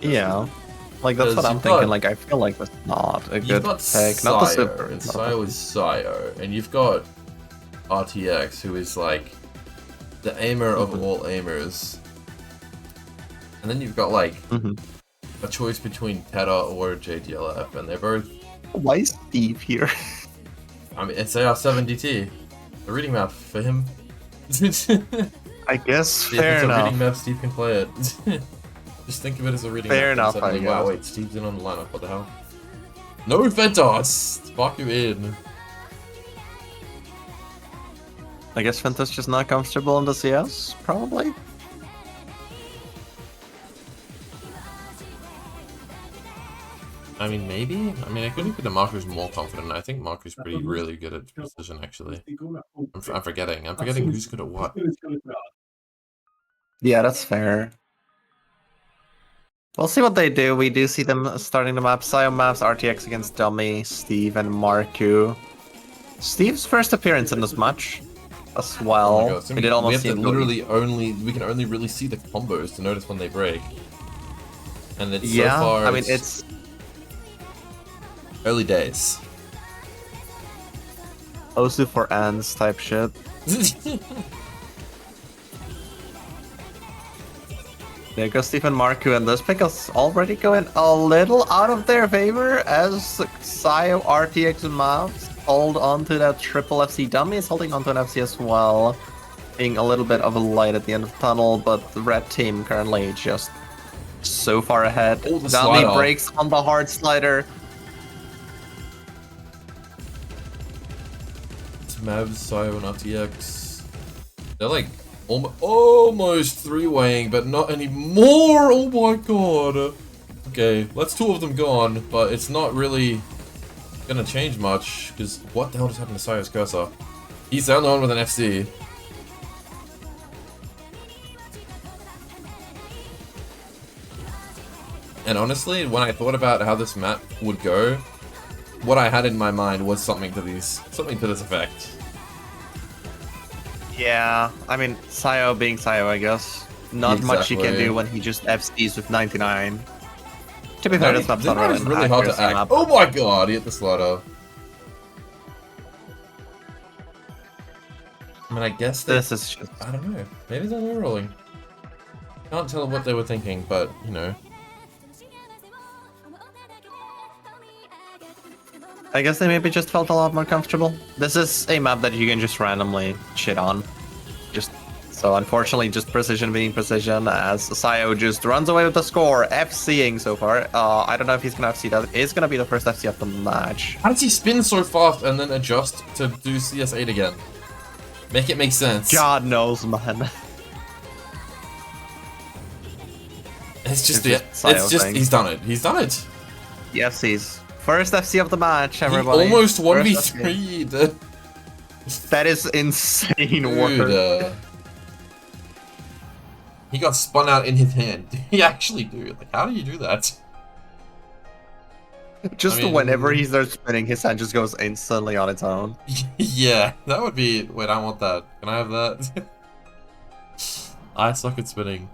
Yeah, like that's what I'm thinking. Like I feel like it's not a good pick. Not the super. And Sayo is Sayo, and you've got RTX, who is like the aimer of all aimers, and then you've got like a choice between Tedda or JGLF, and they're both. Why is Steve here? I mean, it's AR7DT, the reading map for him. I guess Yeah, fair if it's enough. a reading map, Steve can play it. Just think of it as a reading Fair map. enough, I guess. Wow, wait, Steve's in on the lineup. What the hell? No Fentos! Fuck you in. I guess Fentos just not comfortable in the CS, probably. I mean, maybe? I mean, I could be that Marcu's more confident. I think Marcu's really good at precision, actually. I'm forgetting. I'm forgetting who's good at what. Yeah, that's fair. We'll see what they do. We do see them starting the map. Sayo Mavs, RTX against Dumii, Steve, and Marcu. Steve's first appearance in this match as well. Oh my God, so we did almost we have see to we can only really see the combos to notice when they break. And it's so far, I mean, it's early days. Osu for ends type shit. There goes Stephen Marcu, and this pick is already going a little out of their favor as Sayo, RTX, and Mavs hold on to that triple FC. Dumii is holding on to an FC as well, being a little bit of a light at the end of the tunnel, but the red team currently just so far ahead. Oh, the Dumii slide breaks on the hard slider. It's Mavs, Sayo, and RTX. They're like almost three-weighing, but not anymore. Oh my god. Okay, that's two of them gone, but it's not really gonna change much, because what the hell just happened to Sayo's cursor? He's the only one with an FC. And honestly, when I thought about how this map would go, what I had in my mind was something to this effect. Yeah, I mean, Sayo being Sayo, I guess. Not much you can do when he just FCs with 99. To be fair, this map's not really hard to act. Oh my god, he hit the slider. I mean, I guess this is just... I don't know. Maybe they're low rolling. Can't tell what they were thinking, but, you know. I guess they maybe just felt a lot more comfortable. This is a map that you can just randomly shit on. So unfortunately, just precision being precision, as Sayo just runs away with the score, FCing so far. I don't know if he's gonna FC that. It's gonna be the first FC of the match. How does he spin so fast and then adjust to do CS8 again? Make it make sense. God knows, man. It's just he's done it. He's done it. The FCs. First FC of the match, everybody. He almost 1v3'd. That is insane work. He got spun out in his hand. Did he actually do it? Like, how do you do that? Just whenever he starts spinning, his hand just goes instantly on its own. Yeah, that would be... Wait, I want that. Can I have that? I suck at spinning.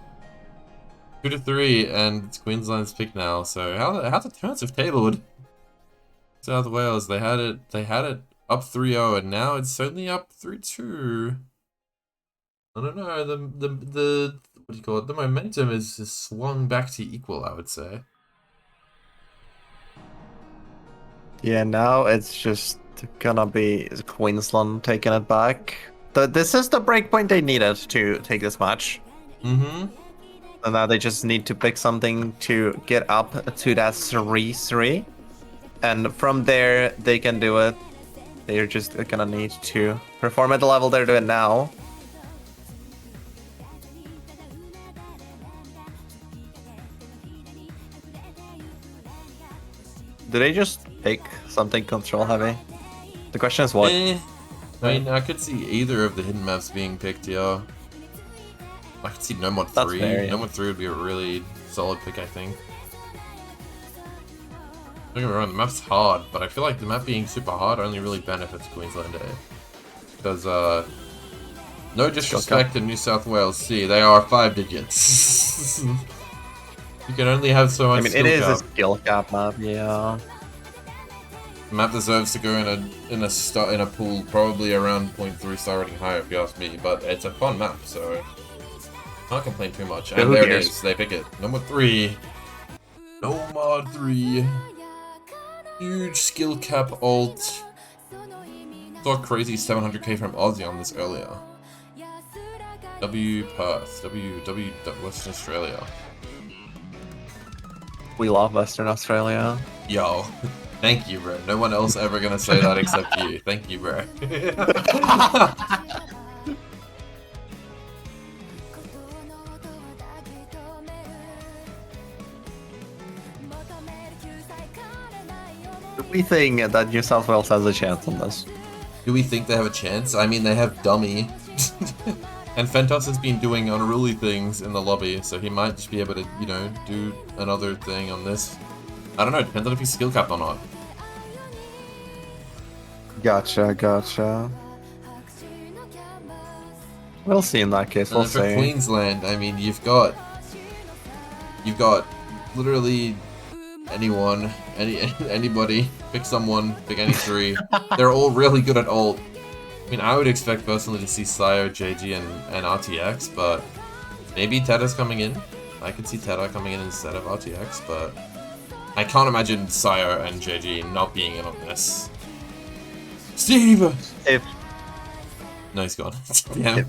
2-3, and it's Queensland's pick now. So how's the turns have tabled? South Wales, they had it up 3-0, and now it's certainly up 3-2. I don't know, the what do you call it? The momentum is swung back to equal, I would say. Yeah, now it's just gonna be Queensland taking it back. This is the breakpoint they needed to take this match. Mm-hmm. And now they just need to pick something to get up to that 3-3. And from there, they can do it. They're just gonna need to perform at the level they're doing now. Do they just pick something control heavy? The question is what? I mean, I could see either of the hidden maps being picked, yeah. I could see No Mod 3. Fair, yeah. No Mod 3 would be a really solid pick, I think. Don't get me wrong, the map's hard, but I feel like the map being super hard only really benefits Queensland A. Because, no disrespect to New South Wales C, they are 5 digits. You can only have so much. I mean, it is a skill cap map, yeah. The map deserves to go in a pool probably around 0.3 star rating higher, if you ask me. But it's a fun map, so can't complain too much. And there it is. They pick it. No Mod 3. No Mod 3. Huge skill cap ult. Saw crazy 700k from Aussie on this earlier. W Perth. W Western Australia. We love Western Australia. Yo, thank you, bro. No one else ever gonna say that except you. Thank you, bro. Do we think that New South Wales has a chance on this? Do we think they have a chance? I mean, they have Dumii. And Fentos has been doing unruly things in the lobby, so he might just be able to, you know, do another thing on this. I don't know, it depends on if he's skill capped or not. Gotcha. We'll see in that case, we'll and see. For Queensland, I mean, you've got literally anyone, anybody, pick someone, pick any three. They're all really good at ult. I mean, I would expect personally to see Sayo, JG, and RTX, but maybe Tedda's coming in. I could see Tedda coming in instead of RTX, but I can't imagine Sire and JG not being in on this. Steve! If No, he's gone. Yeah.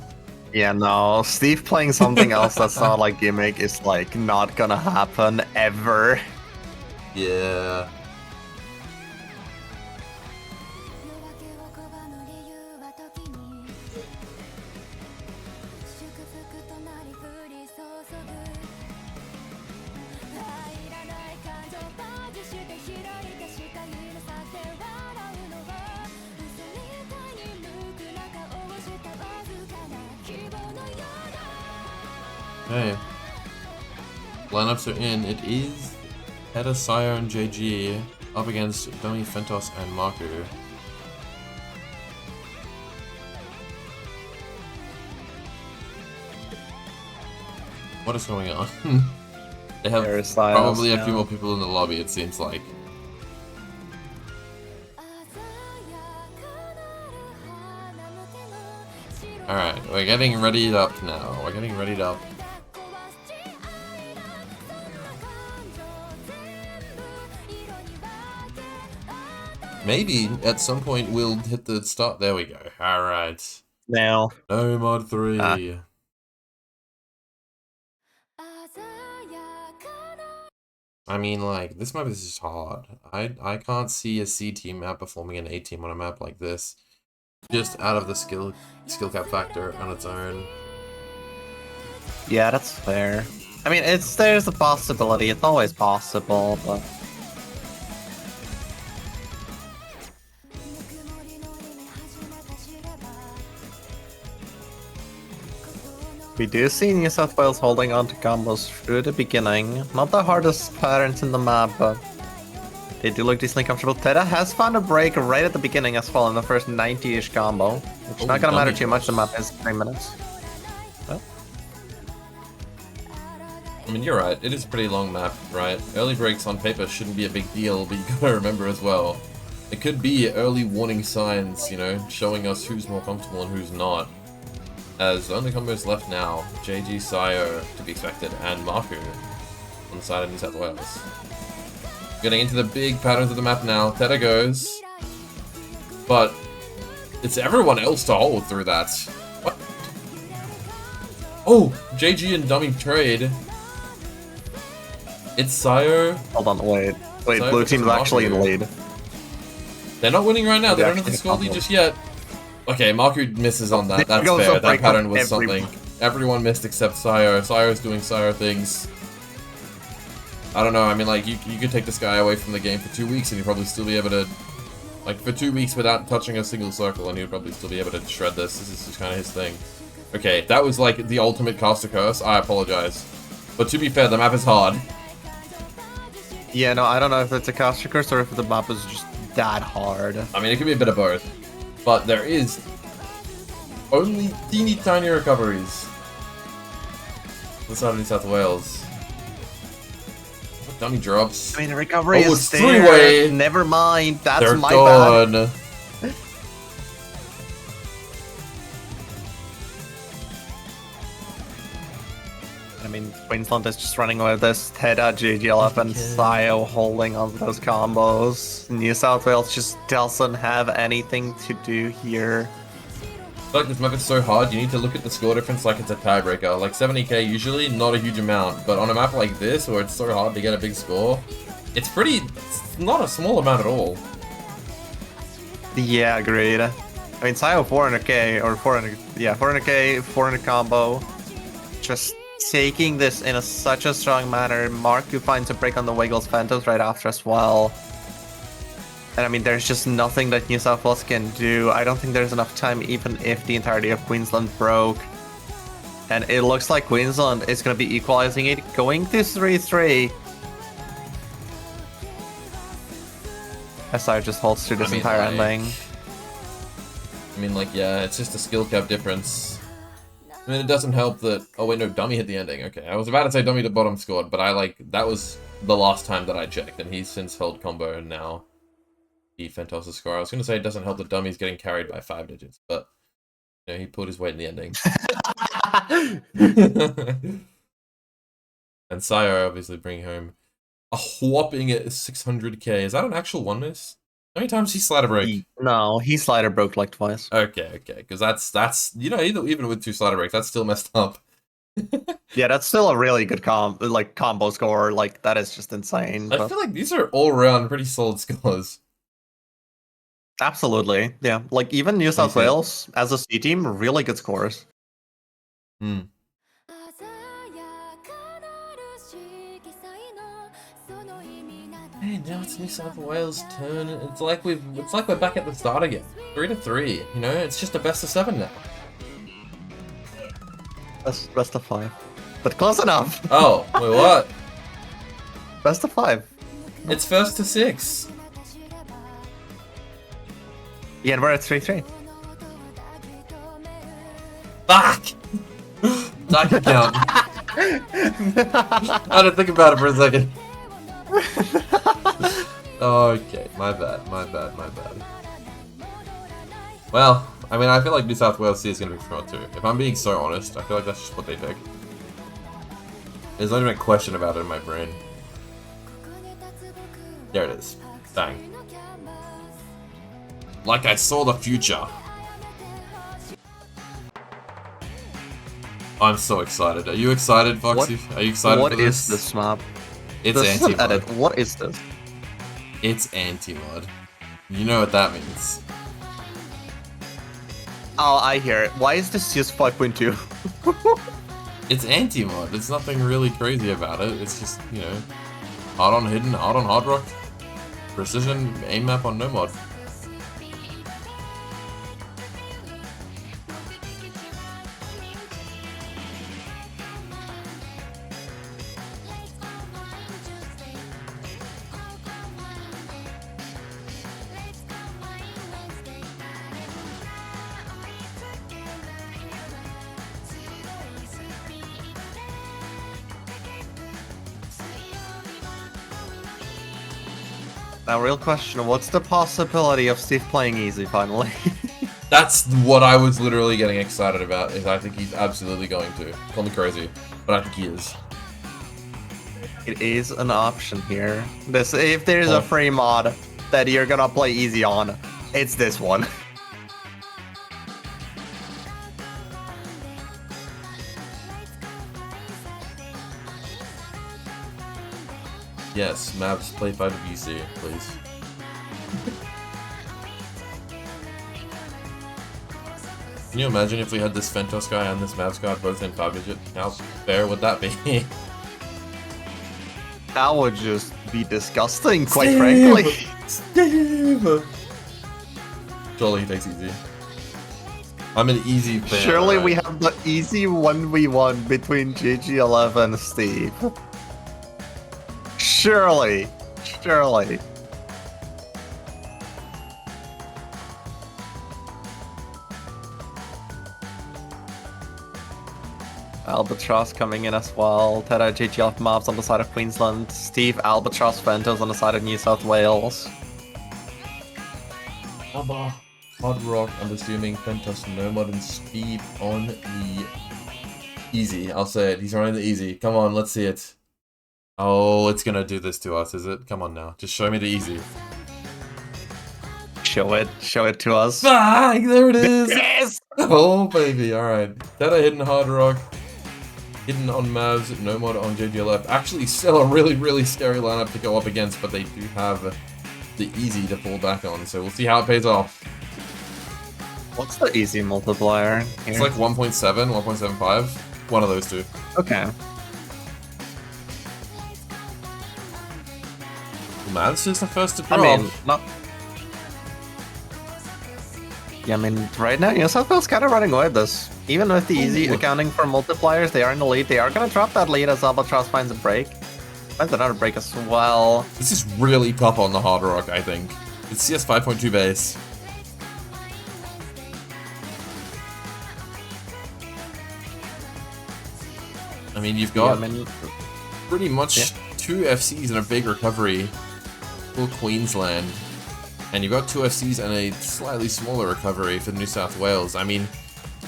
Yeah, no, Steve playing something else that's not like gimmick is like not gonna happen ever. Yeah. Okay. Lineups are in. It is Tedda, Sire, and JG up against Dumii, Fentos, and Marcu. What is going on? They have probably a few more people in the lobby, it seems like. Alright, we're getting readied up now. We're getting readied up. Maybe at some point we'll hit the start. There we go. Alright. Now. No mod 3. I mean, like, this map is just hard. I can't see a C team outperforming an A team on a map like this. Just out of the skill cap factor on its own. Yeah, that's fair. I mean, there's a possibility. It's always possible, but we do see New South Wales holding on to combos through the beginning. Not the hardest patterns in the map, but they do look decently comfortable. Tedda has found a break right at the beginning as well in the first 90-ish combo. Which is not gonna matter too much, the map is 3 minutes. Oh. I mean, you're right, it is a pretty long map, right? Early breaks on paper shouldn't be a big deal, but you gotta remember as well, it could be early warning signs, you know, showing us who's more comfortable and who's not. As the only combos left now, JG, Sire to be expected, and Marcu on the side of New South Wales. Getting into the big patterns of the map now, Tedda goes, but it's everyone else to hold through that. What? Oh, JG and Dumii trade. It's Sire. Hold on, wait, Sire blue team's actually in lead. They're not winning right now, they don't have the score lead just yet. Okay, Marcu misses on that, that's fair, that pattern was something. Everyone missed except Sire. Sire's doing Sire things. I don't know, I mean, like, you could take this guy away from the game for 2 weeks and he'd probably still be able to, like, for 2 weeks without touching a single circle and he'd probably still be able to shred this. This is just kind of his thing. Okay, that was, like, the ultimate caster curse. I apologize. But to be fair, the map is hard. Yeah, no, I don't know if it's a caster curse or if the map is just that hard. I mean, it could be a bit of both. But there is only teeny tiny recoveries. This side of New South Wales. Dumii drops. I mean, the recovery is there. Three-way. Never mind, that's They're my gone. bad. I mean, Queensland is just running away with this. Tedda, JGLF, and Sio holding on to those combos. New South Wales just doesn't have anything to do here. I feel like this map is so hard, you need to look at the score difference like it's a tiebreaker. Like 70k usually, not a huge amount, but on a map like this, where it's so hard to get a big score, it's not a small amount at all. Yeah, agreed. I mean, Sio 400k, or 400, yeah, 400k, 400 combo. Just taking this in such a strong manner. Marcu finds a break on the Wiggles Fentos right after as well. And I mean, there's just nothing that New South Wales can do. I don't think there's enough time even if the entirety of Queensland broke. And it looks like Queensland is going to be equalizing it, going to 3-3. SR just holds through this entire ending. I mean, like, yeah, it's just a skill cap difference. I mean, it doesn't help that... Oh, wait, no, Dumii hit the ending. Okay, I was about to say Dumii the bottom scored, but that was the last time that I checked, and he's since held combo and now he Fentos' score. I was going to say it doesn't help that Dumii's getting carried by 5 digits, but, you know, he pulled his weight in the ending. And Sayo obviously bringing home a whopping 600k. Is that an actual one miss? How many times he slider break? No, he slider broke like twice. Okay, because that's you know, even with 2 slider breaks, that's still messed up. Yeah, that's still a really good combo score. Like that is just insane. I feel like these are all around pretty solid scores. Absolutely, yeah. Like even New South Wales as a C team, really good scores. Hmm. Hey, now it's New South Wales' turn. It's like we're back at the start again. 3-3. You know, it's just a best of 7 now. Best of 5, but close enough. Oh, wait, what? Best of 5. It's first to 6. Yeah, and we're at 3-3. Fuck! That can count. I had to think about it for a second. Okay, my bad. Well, I mean, I feel like New South Wales C is going to be front too. If I'm being so honest, I feel like that's just what they pick. There's not even a question about it in my brain. There it is. Bang. Like I saw the future. I'm so excited. Are you excited, Foxy? Are you excited for this? What is this map? It's anti-mod. What is this? It's anti-mod. You know what that means. Oh, I hear it. Why is this just 5.2? It's anti-mod. There's nothing really crazy about it. It's just, you know, hard on hidden, hard on hard rock, precision aim map on no mod. Now, real question, what's the possibility of Steve playing easy finally? That's what I was literally getting excited about, is I think he's absolutely going to. Call me crazy, but I think he is. It is an option here. If there's a free mod that you're gonna play easy on, it's this one. Yes, Mavs play 5WC, please. Can you imagine if we had this Fentos guy and this Mavs guy both in 5-digit? How fair would that be? That would just be disgusting, quite frankly. Steve! Surely he takes easy. I'm an easy fan. Surely right? we have the easy 1v1 between JGLF and Steve. Surely. Albatrauz coming in as well. Tedda, JGLF Mavs on the side of Queensland. Steve, Albatrauz, Fentos on the side of New South Wales. Hard rock, I'm assuming Fentos, Nomad, and Speed on the easy. I'll say it. He's running the easy. Come on, let's see it. Oh, it's gonna do this to us, is it? Come on now. Just show me the easy. Show it to us. Ah, there it is! Yes! Oh, baby, alright. Tedda hidden hard rock. Hidden on Mavs, Nomad on JGLF. Actually, still a really, really scary lineup to go up against, but they do have the easy to fall back on, so we'll see how it pays off. What's the easy multiplier here? It's like 1.7, 1.75. One of those two. Okay. Mavs is the first to drop. I mean, not... Yeah, I mean, right now, New South Wales kind of running away with this. Even with the easy accounting for multipliers, they are in the lead. They are going to drop that lead as Albatrauz finds a break. Finds another break as well. This is really tough on the hard rock, I think. It's CS 5.2 base. I mean, you've got pretty much 2 FCs and a big recovery for Queensland. And you've got 2 FCs and a slightly smaller recovery for New South Wales. I mean,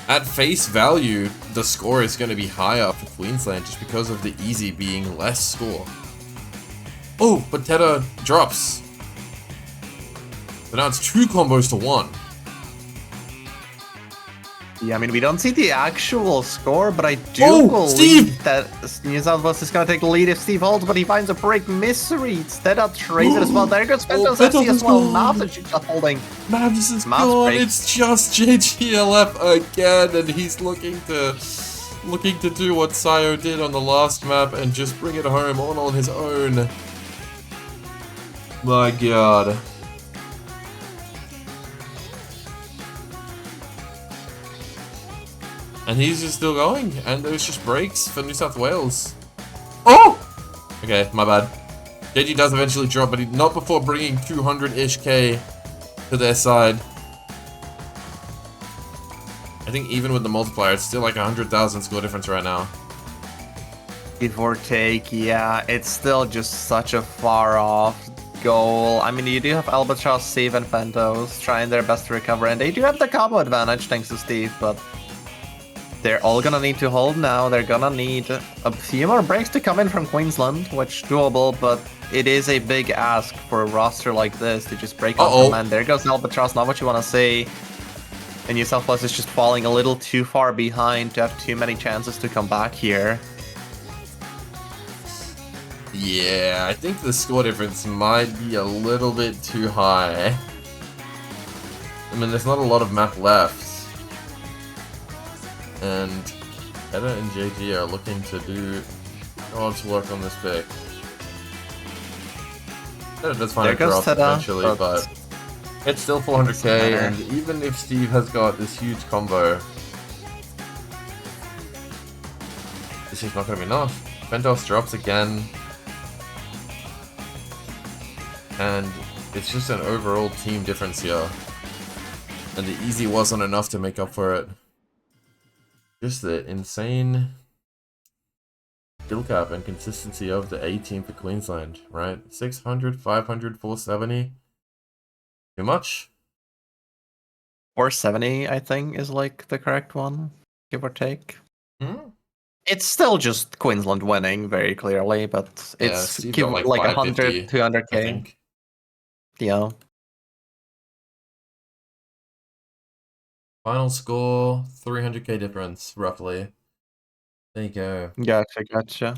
At face value, the score is going to be higher for Queensland just because of the easy being less score. Oh, but Tedda drops. So now it's 2 combos to 1. Yeah, I mean, we don't see the actual score, but I do believe Steve! that New South Wales is going to take the lead if Steve holds, but he finds a break. Misery. Tedda trades it as well. There goes Fentos SC as well. Mavs is just holding. Mavs is gone. break. It's just JGLF again, and he's looking to do what Sayo did on the last map and just bring it home all on his own. My god. And he's just still going, and there's just breaks for New South Wales. Oh! Okay, my bad. JG does eventually drop, but not before bringing 200-ish K to their side. I think even with the multiplier, it's still like 100,000 score difference right now. Give or take, yeah, it's still just such a far off goal. I mean, you do have Albatrauz, Steve, and Fentos trying their best to recover, and they do have the combo advantage thanks to Steve, but they're all gonna need to hold now. They're gonna need a few more breaks to come in from Queensland, which doable, but it is a big ask for a roster like this to just break on command. There goes Albatrauz, not what you want to see. And New South Wales is just falling a little too far behind to have too many chances to come back here. Yeah, I think the score difference might be a little bit too high. I mean, there's not a lot of map left. And Tedda and JG are looking to do God's work on this pick. Tedda does find a drop eventually, but it's still 400k, and even if Steve has got this huge combo, this is not going to be enough. Fentos drops again, and it's just an overall team difference here. And the easy wasn't enough to make up for it. Just the insane skill cap and consistency of the A team for Queensland, right? 600, 500, 470. Too much? 470, I think, is like the correct one, give or take. It's still just Queensland winning very clearly, but it's give like 100, 200k. Yeah. Final score, 300k difference, roughly. There you go. Gotcha.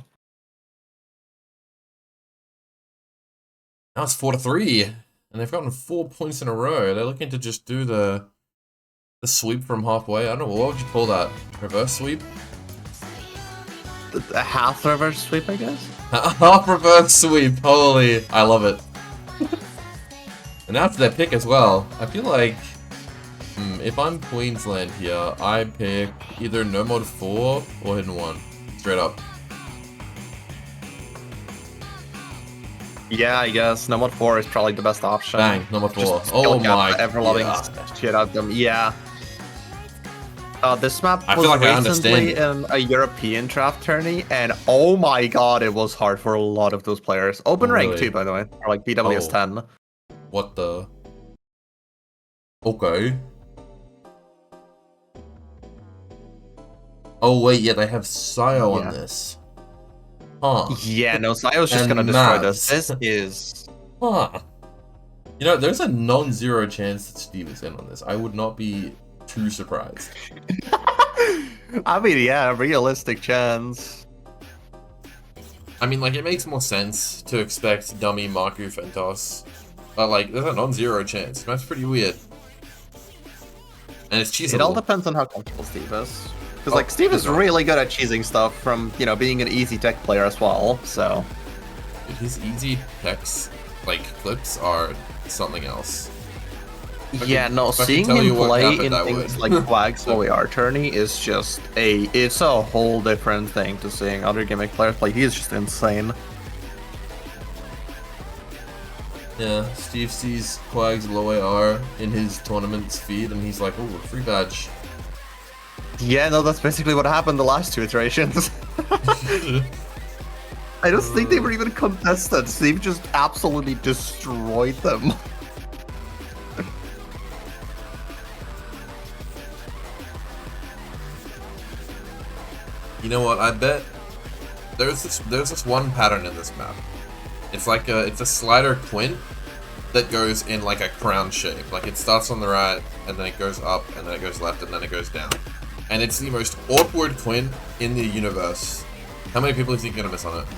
Now it's 4-3, and they've gotten 4 points in a row. They're looking to just do the sweep from halfway. I don't know, what would you call that? Reverse sweep? A half reverse sweep, I guess? A half reverse sweep, holy, I love it. And after their pick as well, I feel like if I'm Queensland here, I pick either no mod 4 or hidden 1. Straight up. Yeah, I guess no mod 4 is probably the best option. Bang, no mod 4. Oh my god. Shit out them. Yeah. This map I was feel like recently in a European draft tourney, and oh my god, it was hard for a lot of those players. Open rank too, by the way, or like BWS 10. What the? Okay. Oh wait, yeah, they have Sayo on this. Huh. Yeah, no, Sayo's just gonna destroy this. This is... Huh. You know, there's a non-zero chance that Steve is in on this. I would not be too surprised. I mean, yeah, realistic chance. I mean, like, it makes more sense to expect Dumii, Marcu, Fentos. But, like, there's a non-zero chance. That's pretty weird. And it's cheesable. It all depends on how comfortable Steve is. Because, like, Steve is really good at cheesing stuff from, you know, being an easy tech player as well, so... Dude, his easy techs, like, clips are something else. Yeah, no, seeing him play in things like Quag's OER tourney is just it's a whole different thing to seeing other gimmick players play. He is just insane. Yeah, Steve sees Quag's low AR in his tournament's feed, and he's like, oh, free badge. Yeah, no, that's basically what happened the last 2 iterations. I don't think they were even contested. Steve just absolutely destroyed them. You know what? I bet there's this one pattern in this map. It's like it's a slider quint that goes in like a crown shape. Like it starts on the right, and then it goes up, and then it goes left, and then it goes down. And it's the most awkward quint in the universe. How many people do you think are gonna miss on it?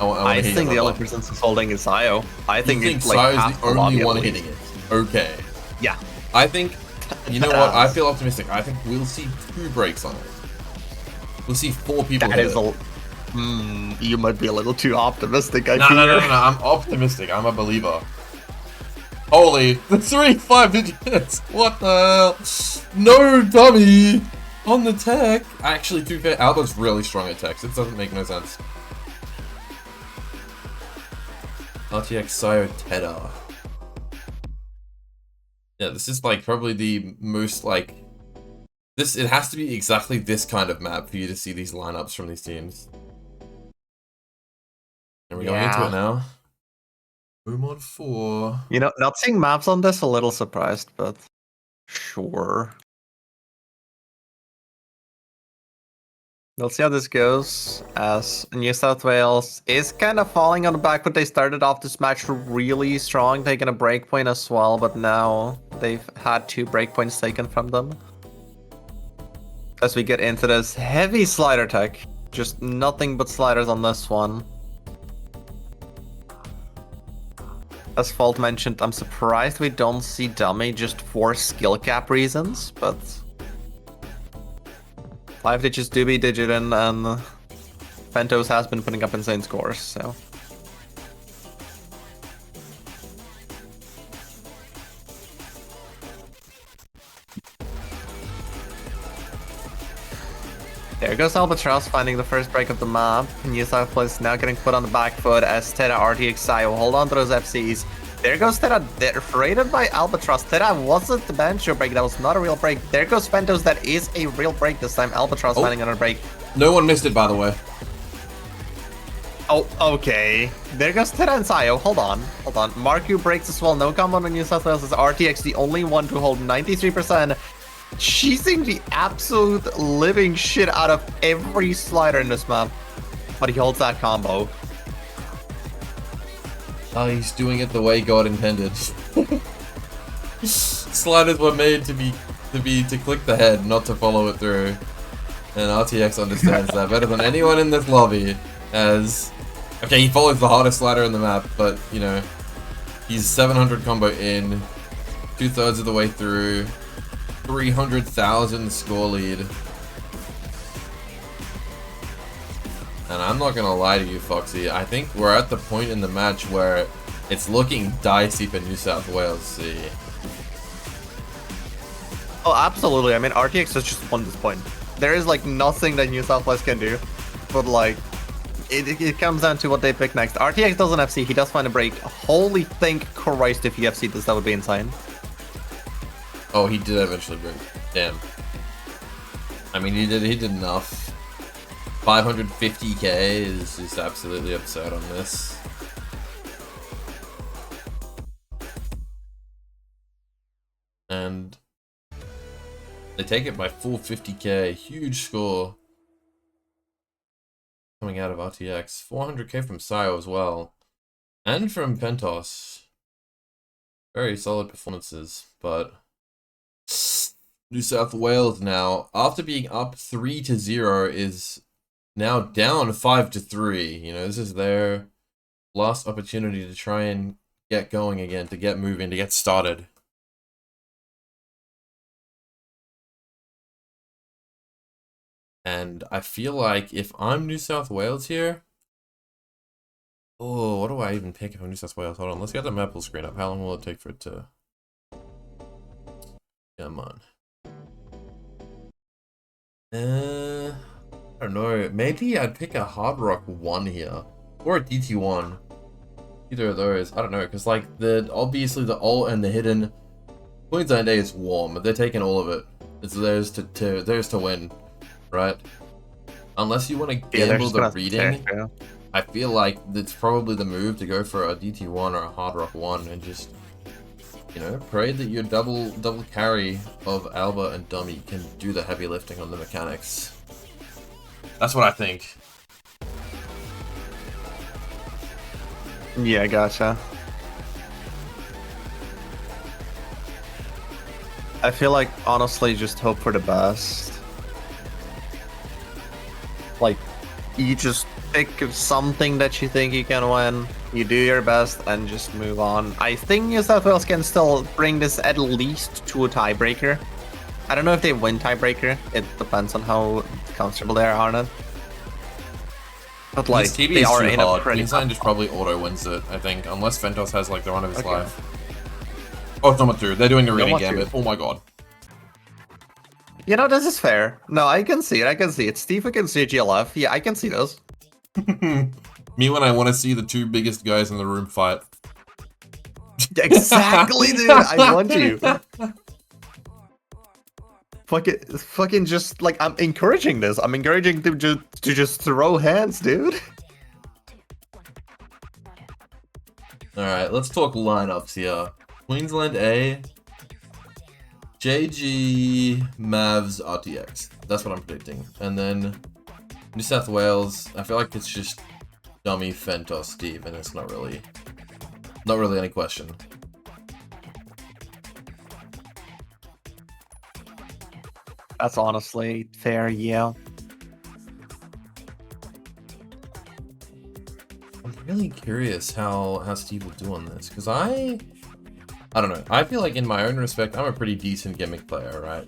I think the only person who's holding is Sayo. I think it's like Sayo's the only one hitting it. Okay. Yeah. I think, you know what? I feel optimistic. I think we'll see 2 breaks on it. We'll see 4 people hit it. You might be a little too optimistic, No, I'm optimistic. I'm a believer. Holy, the 3-5 digits! What the hell? No dummy on the tech. Actually, to be fair, Alba's really strong at techs. It doesn't make no sense. RTX Sayo Tedda. Yeah, this is like probably the most like this. It has to be exactly this kind of map for you to see these lineups from these teams. And we're going into it now. Mod 4. You know, not seeing maps on this, a little surprised, but sure. We'll see how this goes, as New South Wales is kind of falling on the back foot. They started off this match really strong, taking a breakpoint as well, but now they've had 2 breakpoints taken from them. As we get into this heavy slider tech, just nothing but sliders on this one. As Fault mentioned, I'm surprised we don't see Dumii just for skill cap reasons, but 5 digits do be digit in, and Fentos has been putting up insane scores, so. There goes Albatrauz finding the first break of the map. New South Wales now getting put on the back foot as Tedda, RTX, Sayo hold on to those FCs. There goes Tedda, rated by Albatrauz. Tedda wasn't the banjo break, that was not a real break. There goes Fentos, that is a real break this time. Albatrauz finding another break. No one missed it, by the way. Oh, okay. There goes Tedda and Sayo. Hold on. Marcu breaks as well. No combo on New South Wales. Is RTX the only one to hold 93%. Cheesing the absolute living shit out of every slider in this map. But he holds that combo. Oh, he's doing it the way God intended. Sliders were made to click the head, not to follow it through. And RTX understands that better than anyone in this lobby. As okay, he follows the hardest slider in the map, but you know, he's 700 combo in, 2/3 of the way through, 300,000 score lead. And I'm not gonna lie to you, Foxy, I think we're at the point in the match where it's looking dicey for New South Wales. See. Oh, absolutely. I mean, RTX has just won this point. There is like nothing that New South Wales can do, but like, it comes down to what they pick next. RTX doesn't FC, he does find a break. Holy thank Christ if he FC this, that would be insane. Oh, he did eventually break. Damn. I mean, he did enough. 550k is just absolutely absurd on this. And they take it by full 50k. Huge score coming out of RTX. 400k from Sayo as well. And from Fentos. Very solid performances, but New South Wales now, after being up 3-0, is now down 5-3. You know, this is their last opportunity to try and get going again, to get moving, to get started. And I feel like if I'm New South Wales here, oh, what do I even pick if I'm New South Wales? Hold on, let's get the map full screen up. How long will it take for it to... Come on. I don't know. Maybe I'd pick a Hard Rock 1 here. Or a DT1. Either of those. I don't know. Because, like, obviously the ult and the hidden... Queensland A is warm. But they're taking all of it. It's theirs to win. Right? Unless you want to gamble the reading, I feel like it's probably the move to go for a DT1 or a Hard Rock 1 and just... You know, pray that your double carry of Alba and Dumii can do the heavy lifting on the mechanics. That's what I think. Yeah, gotcha. I feel like, honestly, just hope for the best. Like, you just pick something that you think you can win, you do your best, and just move on. I think New South Wales can still bring this at least to a tiebreaker. I don't know if they win tiebreaker. It depends on how comfortable they are on it. But like, TB they is are too in hard. a pretty Queensland just probably auto wins it, I think, unless Fentos has like the run of his life. Oh, it's number 2. They're doing the reading gambit. Oh my god. You know, this is fair. No, I can see it. I can see it. Steve against JGLF. Yeah, I can see those. Me when I want to see the 2 biggest guys in the room fight. Exactly, dude. I want you. Fucking just like, I'm encouraging this. I'm encouraging them to just throw hands, dude. Alright, let's talk lineups here. Queensland A, JG, Mavs, RTX. That's what I'm predicting. And then New South Wales, I feel like it's just Dumii, Fentos, Steve, and it's not really any question. That's honestly fair, yeah. I'm really curious how Steve will do on this, because I don't know. I feel like in my own respect, I'm a pretty decent gimmick player, right?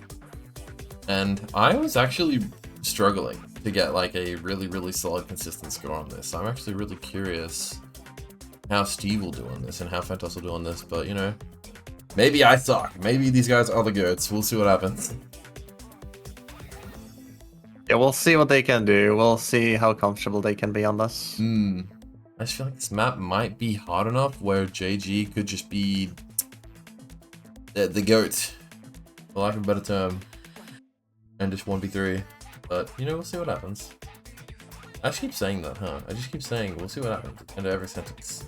And I was actually struggling to get like a really solid, consistent score on this. I'm actually really curious how Steve will do on this and how Fentos will do on this, but you know, maybe I suck. Maybe these guys are the goats. We'll see what happens. Yeah, we'll see what they can do. We'll see how comfortable they can be on this. I just feel like this map might be hard enough where JG could just be the GOAT, for lack of a better term, and just 1v3. But, you know, we'll see what happens. I just keep saying that, huh? I just keep saying, we'll see what happens at every sentence.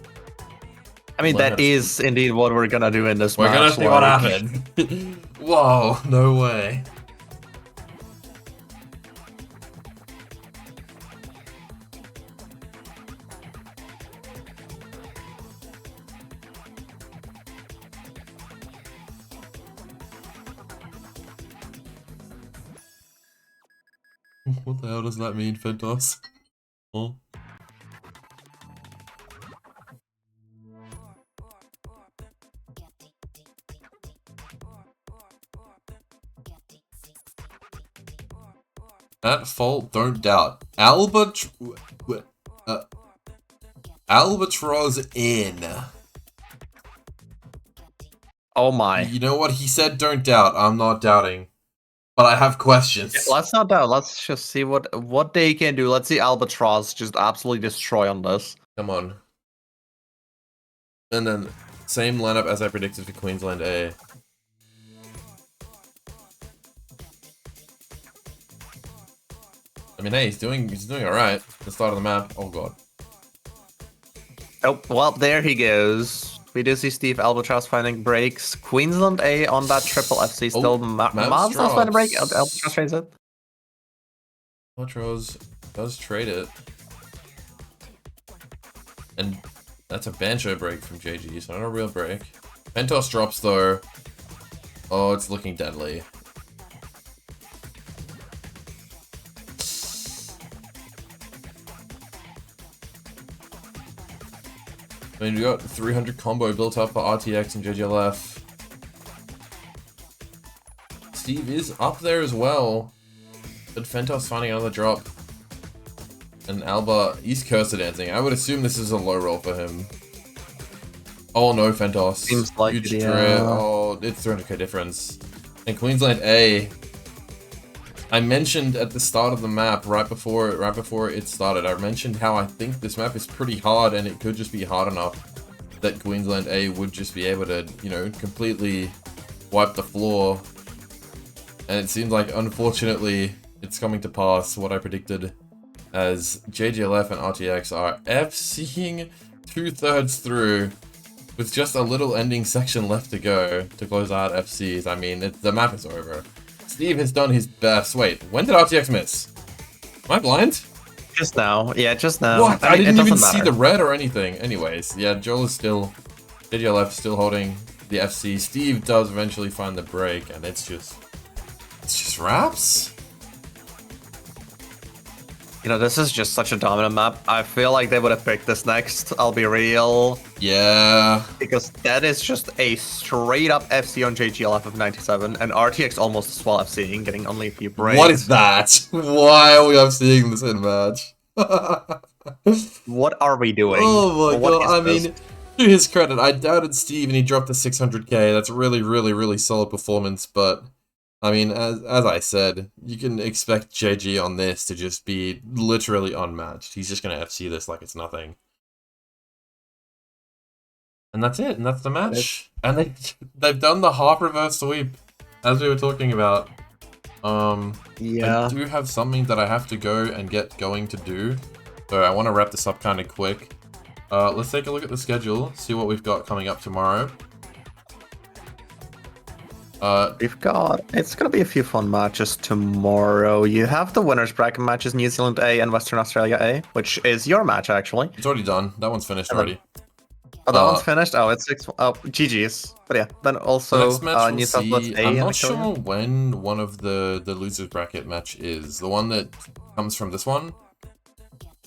I mean, that is indeed what we're gonna do in this match. We're gonna see what happens. Whoa, no way. What the hell does that mean, Fentos? Oh. At fault, don't doubt. Albatrauz in. Oh my. You know what? He said don't doubt. I'm not doubting. But I have questions. Yeah, let's not doubt. Let's just see what they can do. Let's see Albatrauz just absolutely destroy on this. Come on. And then, same lineup as I predicted for Queensland A. I mean, hey, he's doing alright at the start of the map. Oh god. Oh, well, there he goes. We do see Steve Albatrauz finding breaks. Queensland A on that triple FC still. Mavs does find a break. Albatrauz trades it. Albatrauz does trade it. And that's a banjo break from JG, so not a real break. Fentos drops though. Oh, it's looking deadly. I mean, we got 300 combo built up for RTX and JGLF. Steve is up there as well, but Fentos finding another drop. And Alba, he's cursor dancing. I would assume this is a low roll for him. Oh no, Fentos. Seems like huge it, drip. Oh, it's 300k difference. And Queensland A. I mentioned at the start of the map, right before it started, I mentioned how I think this map is pretty hard and it could just be hard enough that Queensland A would just be able to, you know, completely wipe the floor. And it seems like, unfortunately, it's coming to pass what I predicted, as JGLF and RTX are FCing 2/3 through with just a little ending section left to go to close out FCs. I mean, the map is over. Steve has done his best. Wait, when did RTX miss? Am I blind? Just now. Yeah, just now. What? I mean, didn't it even doesn't see matter. the red or anything. Anyways, yeah, Joel is still... JGLF still holding the FC. Steve does eventually find the break, and it's just wraps. You know, this is just such a dominant map. I feel like they would have picked this next, I'll be real. Yeah. Because that is just a straight up FC on JGLF of 97, and RTX almost as well FCing, getting only a few breaks. What is that? Why are we seeing this in match? What are we doing? Oh my What god, I is mean, this? to his credit, I doubted Steve and he dropped the 600k. That's a really, really, really solid performance, but I mean, as I said, you can expect JG on this to just be literally unmatched. He's just going to FC this like it's nothing. And that's it, and that's the match. And they've done the half reverse sweep, as we were talking about. Yeah. I do have something that I have to go and get going to do, so I want to wrap this up kind of quick. Let's take a look at the schedule, see what we've got coming up tomorrow. It's gonna be a few fun matches tomorrow. You have the winners bracket matches, New Zealand A and Western Australia A, which is your match actually. It's already done. That one's finished already. Oh, that one's finished? Oh, it's 6. Oh, GG's. But yeah, then also Next match New South Wales A. I'm and not Victoria. sure when one of the losers bracket match is. The one that comes from this one?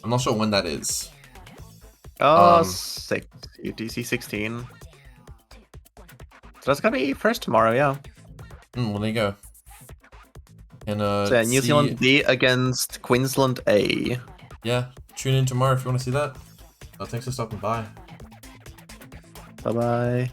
I'm not sure when that is. 6. UTC 16. So that's gonna be first tomorrow, yeah. Well, there you go. And So yeah, New Zealand B against Queensland A. Yeah, tune in tomorrow if you want to see that. Thanks for stopping by. Bye bye.